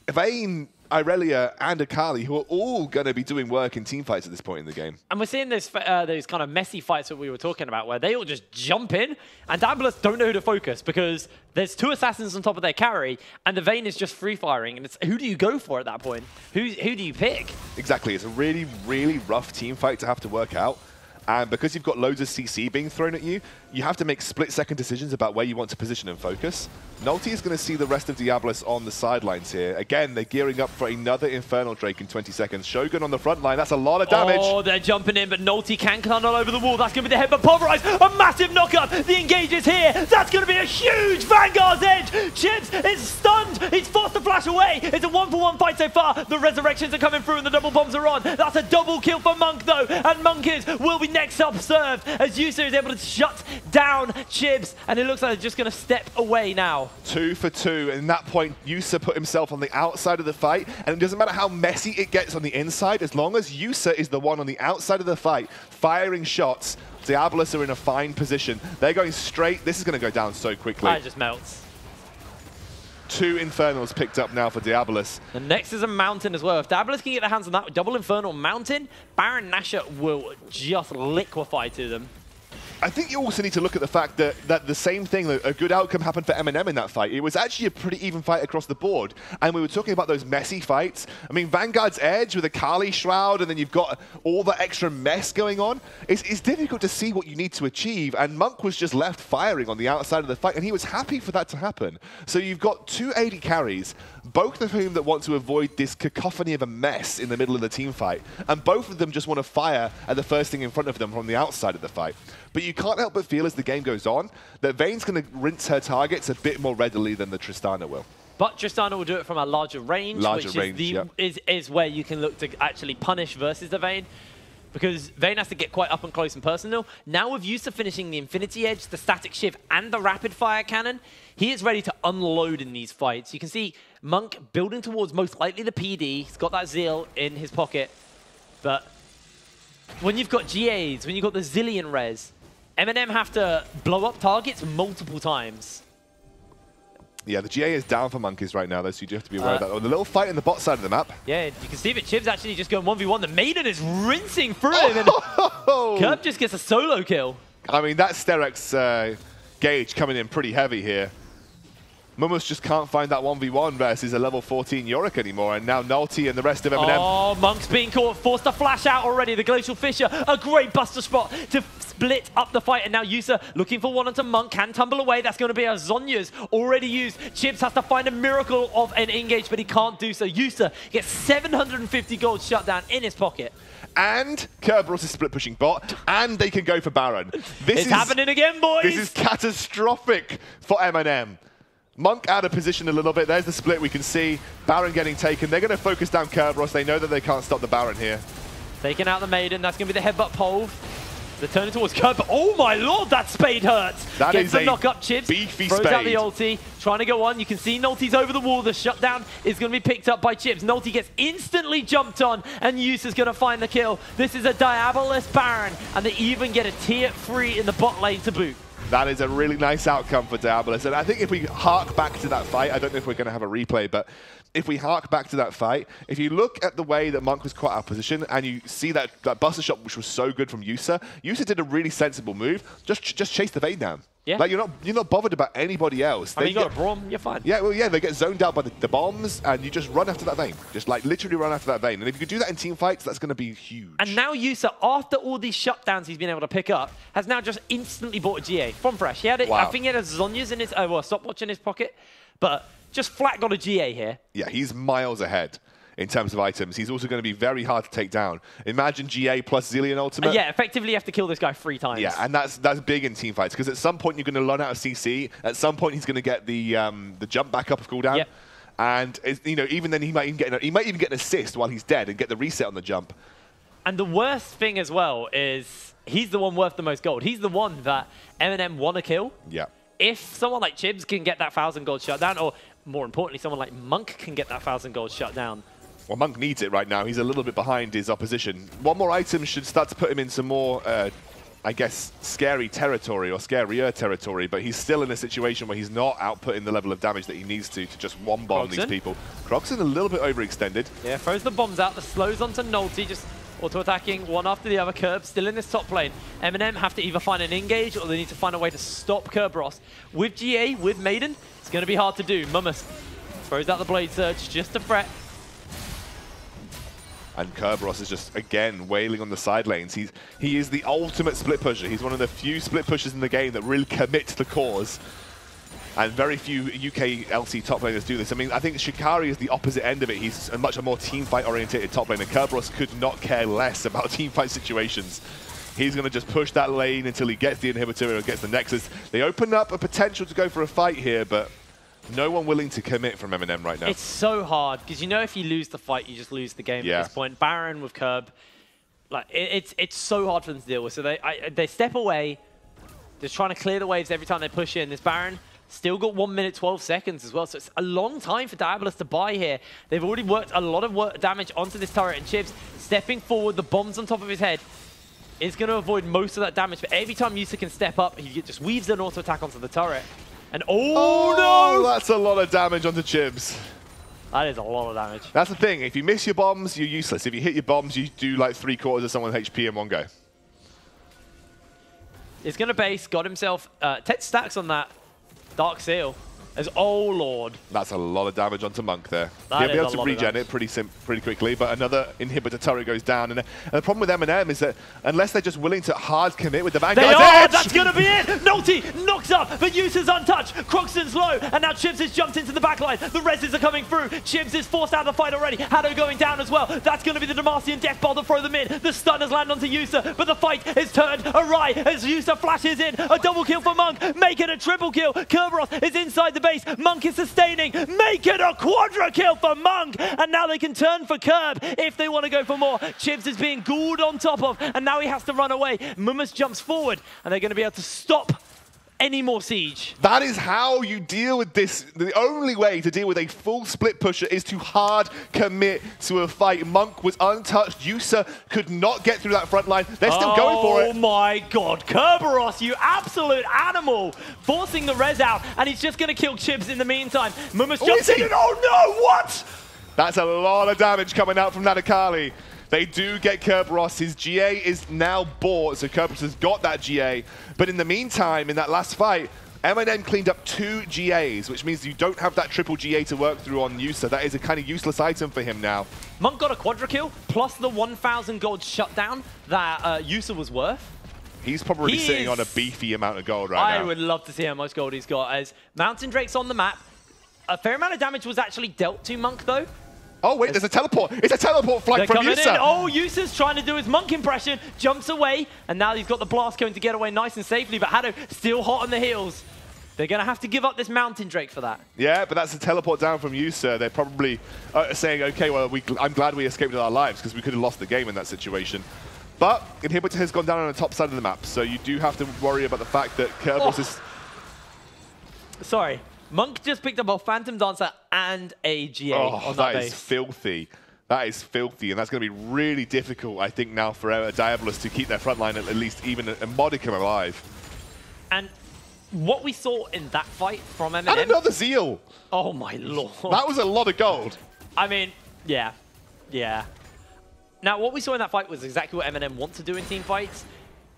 Vayne, Aurelia, and Akali, who are all going to be doing work in team fights at this point in the game. And we're seeing those kind of messy fights that we were talking about, where they all just jump in, and Diabolus don't know who to focus, because there's 2 assassins on top of their carry, and the Vayne is just free-firing, and it's who do you go for at that point? Who do you pick? Exactly. It's a really, really rough team fight to have to work out. And because you've got loads of CC being thrown at you, you have to make split-second decisions about where you want to position and focus. Nulty is going to see the rest of Diabolus on the sidelines here. Again, they're gearing up for another Infernal Drake in 20 seconds. Shogun on the front line. That's a lot of damage. Oh, they're jumping in, but Nulty can climb all over the wall. That's going to be the head, but Pulverize, a massive knockup. The engage is here. That's going to be a huge Vanguard's edge. Chips is stunned. He's forced to flash away. It's a 1-for-1 fight so far. The resurrections are coming through and the double bombs are on. That's a double kill for Monk, though. And Monkers will be next up served as Yusa is able to shut down Chibs. And it looks like they're just going to step away now. 2 for 2. And at that point, Yusa put himself on the outside of the fight. And it doesn't matter how messy it gets on the inside, as long as Yusa is the one on the outside of the fight, firing shots, Diabolus are in a fine position. They're going straight. This is going to go down so quickly. It just melts. 2 Infernals picked up now for Diabolus. The next is a Mountain as well. If Diabolus can get their hands on that double Infernal Mountain, Baron Nashor will just liquefy to them. I think you also need to look at the fact that the same thing, a good outcome happened for MnM in that fight. It was actually a pretty even fight across the board. And we were talking about those messy fights. I mean, Vanguard's Edge with a Kali Shroud, and then you've got all the extra mess going on. It's difficult to see what you need to achieve. And Monk was just left firing on the outside of the fight, and he was happy for that to happen. So you've got 2 AD carries, both of whom that want to avoid this cacophony of a mess in the middle of the team fight. And both of them just want to fire at the first thing in front of them from the outside of the fight. But you can't help but feel as the game goes on that Vayne's going to rinse her targets a bit more readily than the Tristana will. But Tristana will do it from a larger range, is where you can look to actually punish versus the Vayne. Because Vayne has to get quite up and close and personal. Now with Yusa finishing the Infinity Edge, the Static Shift, and the Rapid Fire Cannon, he is ready to unload in these fights. You can see Monk building towards most likely the PD. He's got that Zeal in his pocket. But when you've got GAs, when you've got the Zillion res, MnM have to blow up targets multiple times. Yeah, the GA is down for Monkeys right now, though, so you do have to be aware of that. Oh, the little fight in the bot side of the map. Yeah, you can see that Chib's actually just going 1v1. The Maiden is rinsing through him, and Kerb just gets a solo kill. I mean, that Sterex gauge coming in pretty heavy here. Mumus just can't find that 1v1 versus a level 14 Yorick anymore, and now Nulty and the rest of MnM. Oh, Monk's being caught, forced to flash out already. The Glacial Fissure, a great buster spot to split up the fight, and now Yusa looking for one onto Monk, can tumble away. That's going to be a Zonya's already used. Chips has to find a miracle of an engage, but he can't do so. Yusa gets 750 gold shut down in his pocket. And Kerberos is split pushing bot, and they can go for Baron. It's happening again, boys! This is catastrophic for MnM. Monk out of position a little bit. There's the split we can see. Baron getting taken. They're going to focus down Kerberos. They know that they can't stop the Baron here. Taking out the Maiden. That's going to be the headbutt pole. They're turning towards Kerberos. Oh my lord, that spade hurts. That Gets is the a knock-up chips. beefy throws spade. out the ulti. Trying to go on. You can see Nulty's over the wall. The shutdown is going to be picked up by Chips. Nulty gets instantly jumped on, and Yusa's going to find the kill. This is a Diabolus Baron, and they even get a tier 3 in the bot lane to boot. That is a really nice outcome for Diabolus. And I think if we hark back to that fight, I don't know if we're going to have a replay, but if we hark back to that fight, if you look at the way that Monk was caught out of position and you see that buster shot, which was so good from Yusa did a really sensible move. Just chase the Vayne down. Yeah. Like you're not bothered about anybody else. I mean, you got a Braum, you're fine. Yeah, well, yeah, they get zoned out by the bombs, and you just run after that Vayne. Just like literally run after that Vayne. And if you could do that in team fights, that's going to be huge. And now Yusa, after all these shutdowns he's been able to pick up, has now just instantly bought a GA from Fresh. He had it. Wow. I think he had a Zonya's in his, well, stopwatch in his pocket, but just flat got a GA here. Yeah, he's miles ahead in terms of items. He's also going to be very hard to take down. Imagine GA plus Zillion ultimate. Yeah, effectively you have to kill this guy 3 times. Yeah, and that's big in team fights, because at some point you're going to run out of CC. At some point he's going to get the jump back up of cooldown. Yep. And even then he might even get an assist while he's dead and get the reset on the jump. And the worst thing as well is he's the one worth the most gold. He's the one that MnM want to kill. Yeah. If someone like Chibs can get that 1,000 gold shut down, or more importantly, someone like Monk can get that 1,000 gold shut down. Well, Monk needs it right now. He's a little bit behind his opposition. One more item should start to put him in some more, I guess, scary territory or scarier territory, but he's still in a situation where he's not outputting the level of damage that he needs to just one-bomb these people. Croxon a little bit overextended. Yeah, throws the bombs out, the slows onto Nulty, just auto-attacking one after the other. Curb still in this top lane. MnM have to either find an engage or they need to find a way to stop Kerberos. With GA, with Maiden, it's going to be hard to do. Mumus throws out the Blade Surge just to fret. And Kerberos is just, again, wailing on the side lanes. He is the ultimate split pusher. He's one of the few split pushers in the game that really commit to the cause. And very few UKLC top laners do this. I mean, I think Shikari is the opposite end of it. He's a much more team-fight-oriented top laner. Kerberos could not care less about team-fight situations. He's going to just push that lane until he gets the inhibitor or gets the Nexus. They open up a potential to go for a fight here, but no one willing to commit from MnM right now. It's so hard, because if you lose the fight, you just lose the game at this point. Baron with Curb, like it's so hard for them to deal with. So they step away, just trying to clear the waves every time they push in. This Baron still got 1 minute 12 seconds as well, so it's a long time for Diabolus to buy here. They've already worked a lot of damage onto this turret, and Chips stepping forward, the bombs on top of his head is going to avoid most of that damage. But every time Yusa can step up, he just weaves an auto attack onto the turret. And oh no! That's a lot of damage onto Chibs. That is a lot of damage. That's the thing. If you miss your bombs, you're useless. If you hit your bombs, you do like 3/4 of someone's HP in one go. He's going to base, got himself 10 stacks on that Dark Seal. As oh lord. That's a lot of damage onto Monk there. He'll be able to regen it pretty quickly, but another inhibitor turret goes down. And the problem with MnM is that unless they're just willing to hard commit with the Vanguard's edge, that's going to be it! Nulty knocks up, but Yusa's untouched. Croxton's low, and now Chibs has jumped into the backline. The reses are coming through. Chibs is forced out of the fight already. Haddo going down as well. That's going to be the Demacian Death Ball to throw them in. The stunners land onto Yusa, but the fight is turned awry as Yusa flashes in. A double kill for Monk, make it a triple kill. Kerberos is inside the base. Monk is sustaining, make it a quadra kill for Monk, and now they can turn for Curb if they want to go for more. Chibs is being ghouled on top of, and now he has to run away. Mumus jumps forward, and they're going to be able to stop any more siege. That is how you deal with this. The only way to deal with a full split pusher is to hard commit to a fight. Monk was untouched. Yusa could not get through that front line. They're still going for it. Oh my god, Kerberos, you absolute animal! Forcing the res out, and he's just going to kill Chibs in the meantime. Mumus jumps in, and oh no, what? That's a lot of damage coming out from that Akali. They do get Kerberos. His GA is now bought, so Kerberos has got that GA. But in the meantime, in that last fight, MnM cleaned up 2 GAs, which means you don't have that triple GA to work through on Yusa. That is a kind of useless item for him now. Monk got a quadra kill, plus the 1,000 gold shutdown that Yusa was worth. He's probably sitting on a beefy amount of gold right now. I would love to see how much gold he's got, as Mountain Drake's on the map. A fair amount of damage was actually dealt to Monk, though. Oh, wait, there's a teleport. It's a teleport flight from Yusa. In. Oh, Yusa's trying to do his Monk impression, jumps away, and now he's got the blast cone to get away nice and safely, but Haddo still hot on the heels. They're going to have to give up this Mountain Drake for that. Yeah, but that's a teleport down from Yusa. They're probably saying, okay, well, I'm glad we escaped with our lives because we could have lost the game in that situation. But Inhibitor has gone down on the top side of the map, so you do have to worry about the fact that Kerberos is... Sorry. Monk just picked up a Phantom Dancer and a GA on that base. That is filthy. That is filthy, and that's going to be really difficult, I think, now for Diabolus to keep their front line at least even a modicum alive. And what we saw in that fight from MnM... And another Zeal! Oh my lord. That was a lot of gold. I mean, yeah. Yeah. Now, what we saw in that fight was exactly what MnM want to do in team fights.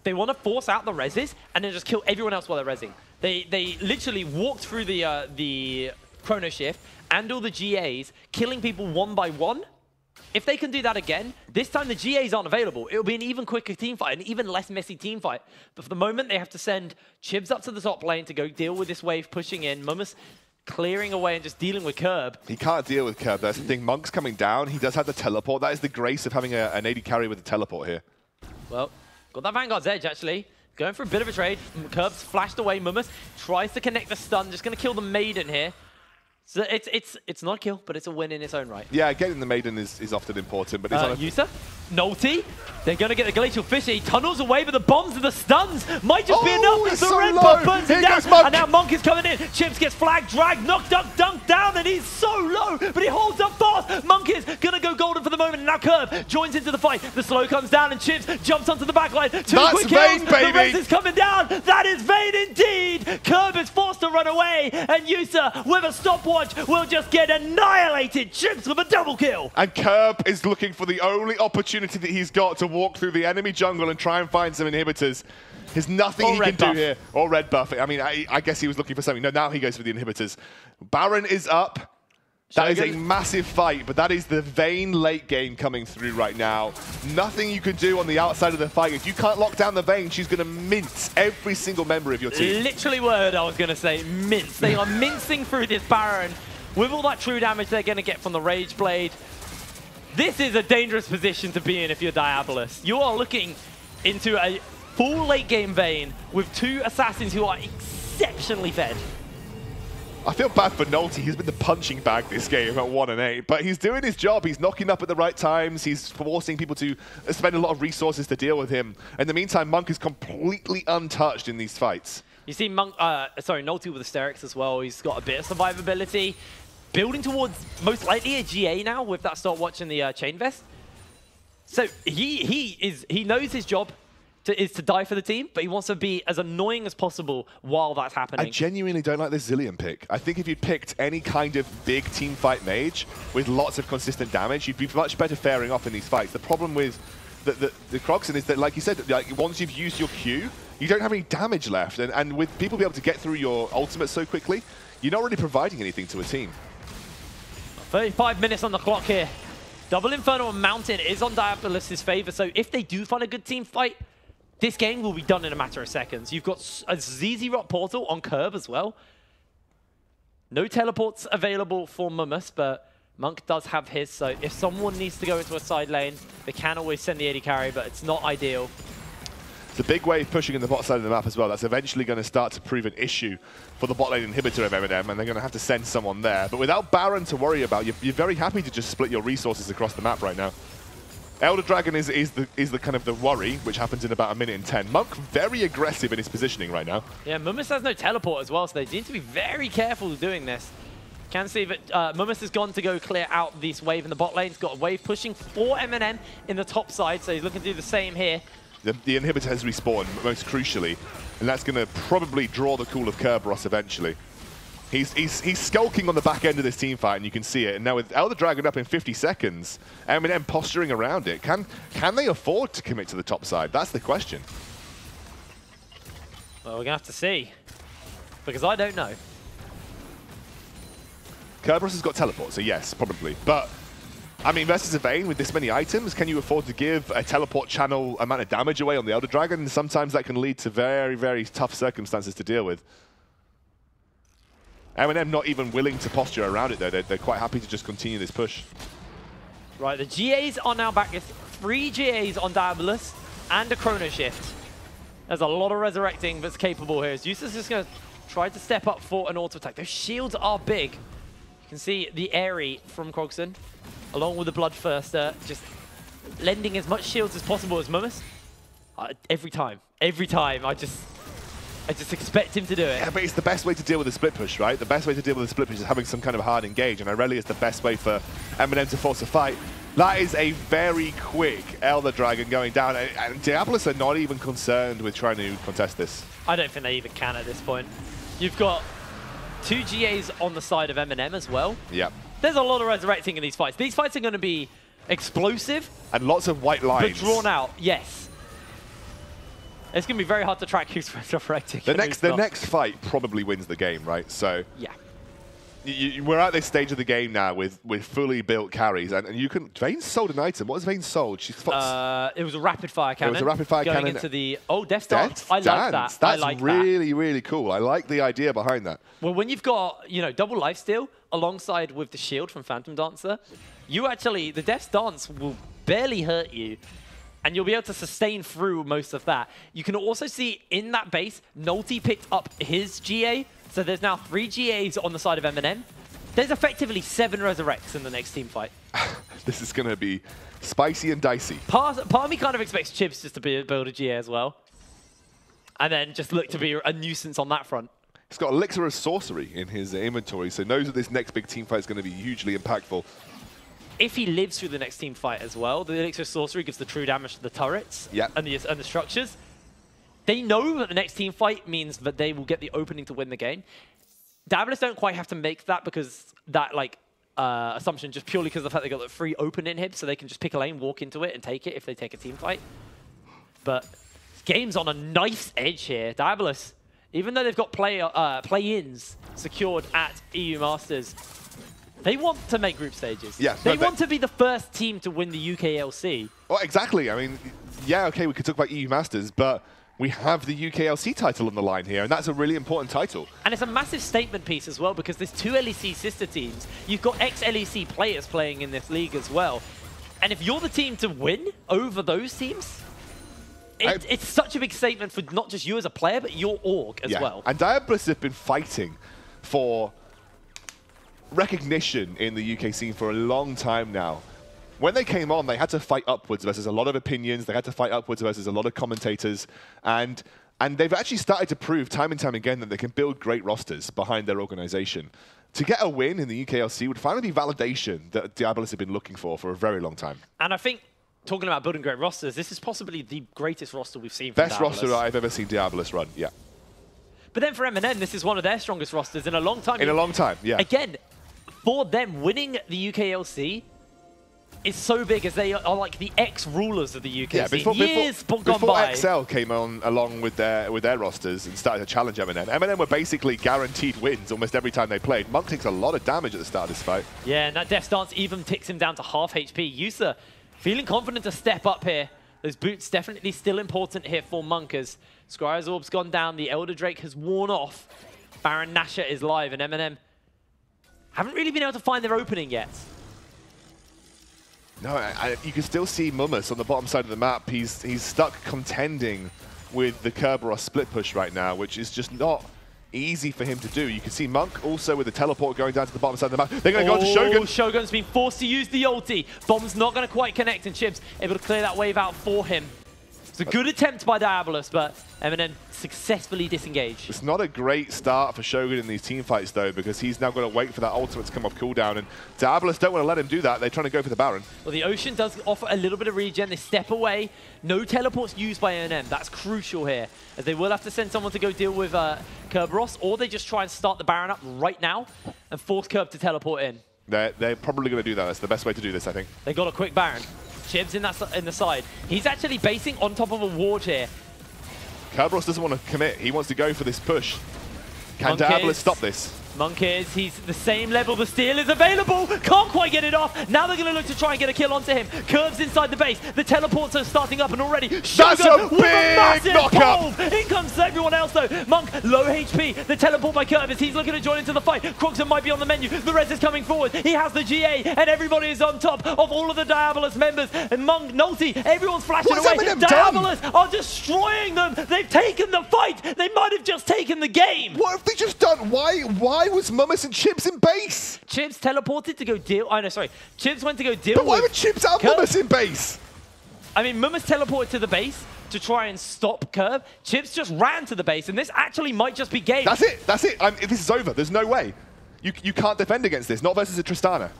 They want to force out the reses and then just kill everyone else while they're resing. They literally walked through the Chrono Shift and all the GAs, killing people one by one. If they can do that again, this time the GAs aren't available. It'll be an even quicker team fight, an even less messy team fight. But for the moment, they have to send Chibs up to the top lane to go deal with this wave pushing in. Mumus clearing away and just dealing with Curb. He can't deal with Curb. That's the thing. Monk's coming down. He does have the teleport. That is the grace of having an AD carry with a teleport here. Well, got that Vanguard's Edge, actually. Going for a bit of a trade. Curb's flashed away. Mumus tries to connect the stun. Just going to kill the Maiden here. So it's not a kill, but it's a win in its own right. Yeah, getting the Maiden is often important, but it's on a... Yusa? Nolty? They're going to get the Glacial Fish. He tunnels away, but the bombs and the stuns might just be enough. The red buff burns him down, and now Monk is coming in. Chips gets flagged, dragged, knocked up, dunked down, and he's so low, but he holds up fast. Monk is going to go golden for the moment, and now Curb joins into the fight. The slow comes down, and Chips jumps onto the backline. Two quick kills. The res is coming down. That is Vayne indeed. Curb is forced to run away, and Yusa, with a stopwatch, will just get annihilated. Chips with a double kill. And Curb is looking for the only opportunity that he's got to walk through the enemy jungle and try and find some inhibitors. There's nothing he can do here. Or red buff. I mean, I guess he was looking for something. No, now he goes for the inhibitors. Baron is up. That is a massive fight, but that is the Vayne late game coming through right now. Nothing you can do on the outside of the fight. If you can't lock down the Vayne, she's going to mince every single member of your team. Literally word I was going to say, mince. They are mincing through this Baron with all that true damage they're going to get from the Rage Blade. This is a dangerous position to be in if you're Diabolus. You are looking into a full late game Vayne with 2 assassins who are exceptionally fed. I feel bad for Nolty. He's been the punching bag this game at 1 and 8, but he's doing his job. He's knocking up at the right times. He's forcing people to spend a lot of resources to deal with him. In the meantime, Monk is completely untouched in these fights. You see Nolty with Hysterics as well. He's got a bit of survivability. Building towards most likely a GA now with that stopwatch and the chain vest. So he knows his job is to die for the team, but he wants to be as annoying as possible while that's happening. I genuinely don't like this Zilean pick. I think if you'd picked any kind of big team fight mage with lots of consistent damage, you'd be much better faring off in these fights. The problem with the Croxen is that, like you said, like once you've used your Q, you don't have any damage left. And with people being able to get through your ultimate so quickly, you're not really providing anything to a team. 35 minutes on the clock here. Double Inferno on Mountain is on Diabolus' favor, so if they do find a good team fight, this game will be done in a matter of seconds. You've got a ZZ Rock portal on Curb as well. No teleports available for Mumus, but Monk does have his, so if someone needs to go into a side lane, they can always send the AD carry, but it's not ideal. It's a big wave pushing in the bot side of the map as well. That's eventually going to start to prove an issue for the bot lane inhibitor of MnM, and they're going to have to send someone there. But without Baron to worry about, you're very happy to just split your resources across the map right now. Elder Dragon is the kind of the worry, which happens in about 1 minute and 10. Monk very aggressive in his positioning right now. Yeah, Mumus has no teleport as well, so they need to be very careful doing this. Can see that Mumus has gone to go clear out this wave in the bot lane. He's got a wave pushing for MnM in the top side, so he's looking to do the same here. The inhibitor has respawned, most crucially, and that's going to probably draw the call of Kerberos eventually. He's skulking on the back end of this team fight, and you can see it. And now with Elder Dragon up in 50 seconds, MnM posturing around it, can they afford to commit to the top side? That's the question. Well, we're going to have to see, because I don't know. Kerberos has got teleport, so yes, probably. But, I mean, versus a Vayne with this many items, can you afford to give a teleport channel amount of damage away on the Elder Dragon? Sometimes that can lead to very, very tough circumstances to deal with. MnM not even willing to posture around it, though. They're quite happy to just continue this push. Right, the GAs are now back. There's 3 GAs on Diabolus and a Chrono Shift. There's a lot of resurrecting that's capable here. Zeus just going to try to step up for an auto attack. Those shields are big. You can see the Airy from Krogston, along with the Bloodthirster, just lending as much shields as possible as Mummus. Every time, I just expect him to do it. Yeah, but it's the best way to deal with a split push, right? The best way to deal with a split push is having some kind of hard engage, and Irelia is the best way for MnM to force a fight. That is a very quick Elder Dragon going down, and Diabolus are not even concerned with trying to contest this. I don't think they even can at this point. You've got 2 GAs on the side of MnM as well. Yep. There's a lot of resurrecting in these fights. These fights are going to be explosive. And lots of white lines. But drawn out, yes. It's going to be very hard to track who's resurrecting. The next fight probably wins the game, right? So yeah. We're at this stage of the game now with fully built carries, and you can. Vayne sold an item. What has Vayne sold? She's it was a rapid fire cannon. It was a rapid fire cannon. Going into the Death Dance. I like that. That's I like really, really cool. I like the idea behind that. Well, when you've got double lifesteal alongside with the shield from Phantom Dancer, the Death Dance will barely hurt you. And you'll be able to sustain through most of that. You can also see in that base, Nolty picked up his GA. So there's now 3 GAs on the side of MnM. There's effectively 7 resurrects in the next team fight. This is going to be spicy and dicey. Part of me kind of expects Chibs just to build a GA as well. And then just look to be a nuisance on that front. He's got Elixir of Sorcery in his inventory, so knows that this next big team fight is going to be hugely impactful. If he lives through the next team fight as well, the Elixir of Sorcery gives the true damage to the turrets and the structures. They know that the next team fight means that they will get the opening to win the game. Diabolus don't quite have to make that because that assumption just purely because of the fact they got the free open inhib, so they can just pick a lane, walk into it, and take it if they take a team fight. But this game's on a knife's edge here. Diabolus, even though they've got play-ins secured at EU Masters, they want to make group stages. Yeah, they want to be the first team to win the UKLC. Well, exactly. I mean, yeah, okay, we could talk about EU Masters, but we have the UKLC title on the line here, and that's a really important title. And it's a massive statement piece as well, because there's 2 LEC sister teams. You've got ex-LEC players playing in this league as well. And if you're the team to win over those teams, it's such a big statement for not just you as a player, but your org as well. And Diabolus have been fighting for recognition in the UK scene for a long time now. When they came on, they had to fight upwards versus a lot of opinions. They had to fight upwards versus a lot of commentators. And they've actually started to prove time and time again that they can build great rosters behind their organization. To get a win in the UKLC would finally be validation that Diabolus have been looking for a very long time. And I think, talking about building great rosters, this is possibly the greatest roster we've seen from Best roster I've ever seen Diabolus run, yeah. But then for MnM, this is one of their strongest rosters in a long time. In a long time, yeah. Again, for them, winning the UKLC is so big as they are like the ex-rulers of the UK. Yeah, before by. XL came on along with their rosters and started to challenge MnM. MnM were basically guaranteed wins almost every time they played. Monk takes a lot of damage at the start of this fight. Yeah, and that Death Dance even ticks him down to half HP. Yusa feeling confident to step up here. Those boots definitely still important here for Monk as Scryer's Orb's gone down, the Elder Drake has worn off. Baron Nashor is live, and MnM haven't really been able to find their opening yet. No, you can still see Mummus on the bottom side of the map. He's stuck contending with the Kerberos split push right now, which is just not easy for him to do. You can see Monk also with the teleport going down to the bottom side of the map. They're going to go on to Shogun. Shogun's been forced to use the ulti. Bomb's not going to quite connect, and Chibs able to clear that wave out for him. It's a good attempt by Diabolus, but MnM successfully disengaged. It's not a great start for Shogun in these team fights, though, because he's now got to wait for that ultimate to come off cooldown, and Diabolus don't want to let him do that. They're trying to go for the Baron. Well, the Ocean does offer a little bit of regen. They step away. No teleports used by MnM. That's crucial here, as they will have to send someone to go deal with Kerberos, or they just try and start the Baron up right now and force Kerb to teleport in. They're probably going to do that. That's the best way to do this, I think. They got a quick Baron. Chibs in the side. He's actually basing on top of a ward here. Kerberos doesn't want to commit. He wants to go for this push. Can Diabolus stop this? Monk he's the same level. The steal is available. Can't quite get it off. Now they're going to look to try and get a kill onto him. Curves inside the base. The teleports are starting up, and already that's a big knock-up. In comes everyone else, though. Monk, low HP. The teleport by Curves. He's looking to join into the fight. Croxon might be on the menu. The Rez is coming forward. He has the GA, and everybody is on top of all of the Diabolus members. And Monk, Nulty, everyone's flashing away. Diabolus are destroying them. They've taken the fight. They might have just taken the game. What have they just done? Why was Mummus and Chips in base? Chips teleported to go deal. Oh, no, sorry. Chips went to go deal But why with would Chips have Mummus in base? I mean, Mummus teleported to the base to try and stop Curve. Chips just ran to the base, and this actually might just be game. That's it. That's it. This is over. There's no way. You can't defend against this. Not versus a Tristana.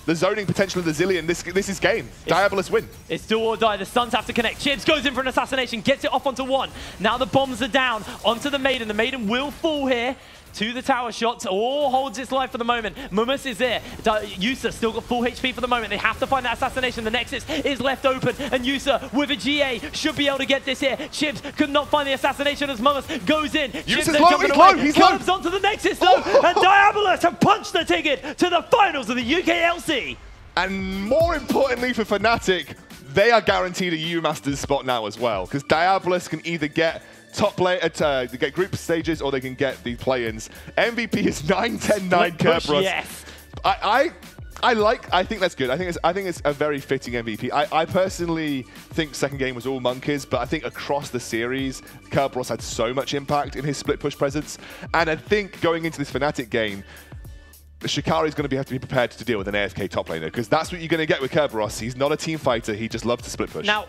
The zoning potential of the Zillion, this is game. Diabolus win. It's do or die. The stuns have to connect. Chips goes in for an assassination, gets it off onto one. Now the bombs are down onto the Maiden. The Maiden will fall here to the tower shots. All holds its life for the moment. Mummus is there. Yusa still got full HP for the moment. They have to find that assassination. The Nexus is left open, and Yusa with a GA should be able to get this here. Chips could not find the assassination as Mummus goes in. Yusa's low, he's low, he's low. Comes onto the Nexus though, and Diabolus have punched the ticket to the finals of the UKLC. And more importantly for Fnatic, they are guaranteed a U Masters spot now as well, because Diabolus can either get top play get group stages, or they can get the play-ins. MVP is 9-10-9 Kerberos. Yes. I think that's good. I think it's a very fitting MVP. I personally think second game was all Monkeys, but I think across the series, Kerberos had so much impact in his split push presence, and I think going into this Fnatic game, Shikari is going to have to be prepared to deal with an AFK top laner, because that's what you're going to get with Kerberos. He's not a team fighter. He just loves to split push. Now,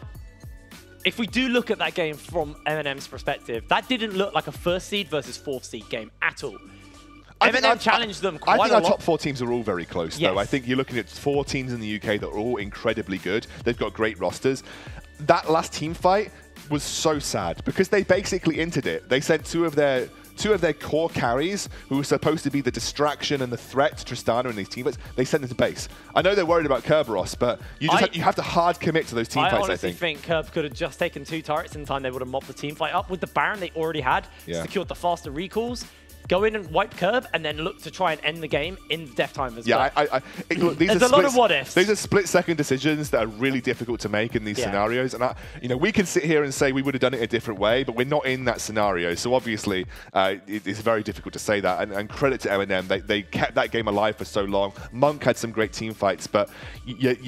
if we do look at that game from MnM's perspective, that didn't look like a first seed versus fourth seed game at all. MnM challenged them quite a lot. I think our top four teams are all very close, though. I think you're looking at 4 teams in the UK that are all incredibly good. They've got great rosters. That last team fight was so sad, because they basically entered it. They sent two of their core carries, who were supposed to be the distraction and the threat to Tristana in these team fights, they sent them to base. I know they're worried about Kerberos, but you have to hard commit to those team fights, I honestly think Kerb could have just taken 2 turrets in time. They would have mopped the team fight up. With the Baron they already had, secured the faster recalls, go in and wipe Kerb, and then look to try and end the game in death time as well. Look, there's a lot of what-ifs. These are split-second decisions that are really difficult to make in these scenarios. And we can sit here and say we would have done it a different way, but we're not in that scenario. So obviously, it's very difficult to say that. And credit to MnM, they kept that game alive for so long. Monk had some great team fights, but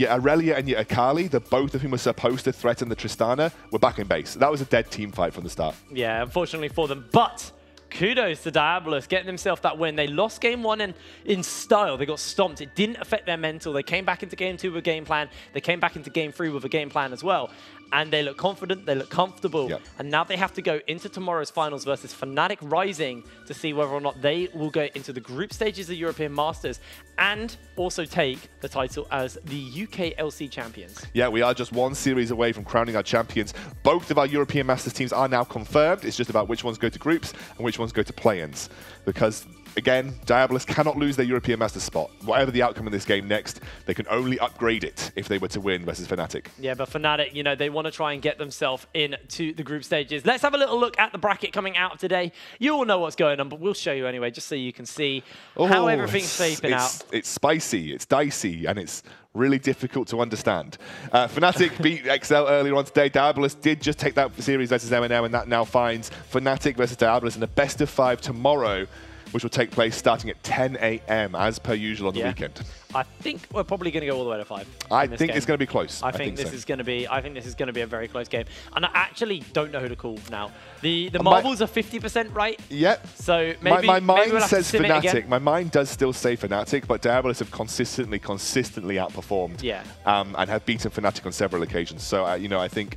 Aurelia and Akali, the both of whom were supposed to threaten the Tristana, were back in base. That was a dead team fight from the start. Yeah, unfortunately for them, but kudos to Diabolus getting himself that win. They lost game 1 and in style. They got stomped. It didn't affect their mental. They came back into game 2 with a game plan. They came back into game 3 with a game plan as well. And they look confident, they look comfortable. Yep. And now they have to go into tomorrow's finals versus Fnatic Rising to see whether or not they will go into the group stages of European Masters and also take the title as the UKLC champions. Yeah, we are just 1 series away from crowning our champions. Both of our European Masters teams are now confirmed. It's just about which ones go to groups and which ones go to play-ins. Because again, Diabolus cannot lose their European Masters spot. Whatever the outcome of this game next, they can only upgrade it if they were to win versus Fnatic. Yeah, but Fnatic, they want to try and get themselves into the group stages. Let's have a little look at the bracket coming out today. You all know what's going on, but we'll show you anyway, just so you can see how everything's shaping out. It's spicy, it's dicey, and it's really difficult to understand. Fnatic beat XL earlier on today. Diabolus did just take that series versus MnM, and that now finds Fnatic versus Diabolus in a best of 5 tomorrow, which will take place starting at 10 AM as per usual on the weekend. I think we're probably going to go all the way to 5. I think it's going to be close. I think this is going to be a very close game. And I actually don't know who to call now. The marbles are 50% right. Yep. So maybe my mind we'll says Fnatic. My mind does still say Fnatic, but Diabolus have consistently outperformed. Yeah. And have beaten Fnatic on several occasions. So I think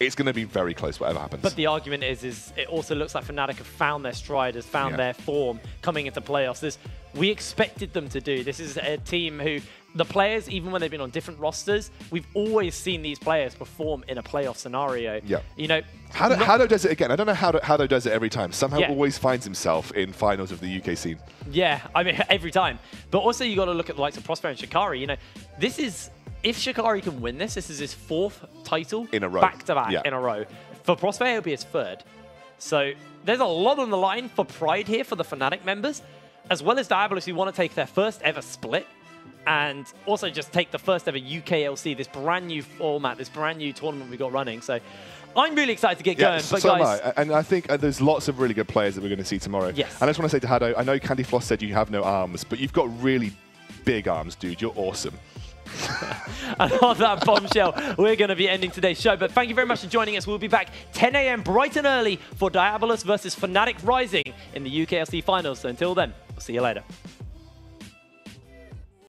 it's going to be very close whatever happens. But the argument is it also looks like Fnatic have found their stride, has found their form coming into playoffs. We expected them to do. This is a team who, the players, even when they've been on different rosters, we've always seen these players perform in a playoff scenario. Yeah. You know, Hado does it again. I don't know how Hado does it every time. Somehow always finds himself in finals of the UK scene. Yeah, I mean, every time. But also you got to look at the likes of Prospero and Shikari. You know, this is, if Shikari can win this is his 4th title in a row. Back-to-back in a row. For Prospero, it'll be his 3rd. So there's a lot on the line for pride here for the Fnatic members, as well as Diabolus, who want to take their first ever split and also just take the first ever UKLC, this brand new format, this brand new tournament we got running. So I'm really excited to get going. But so guys, am I. And I think there's lots of really good players that we're going to see tomorrow. Yes. And I just want to say to Hado, I know Candy Floss said you have no arms, but you've got really big arms, dude. You're awesome. And on that bombshell, we're going to be ending today's show. But thank you very much for joining us. We'll be back 10 a.m. bright and early for Diabolus versus Fnatic Rising in the UKLC finals. So until then, we'll see you later.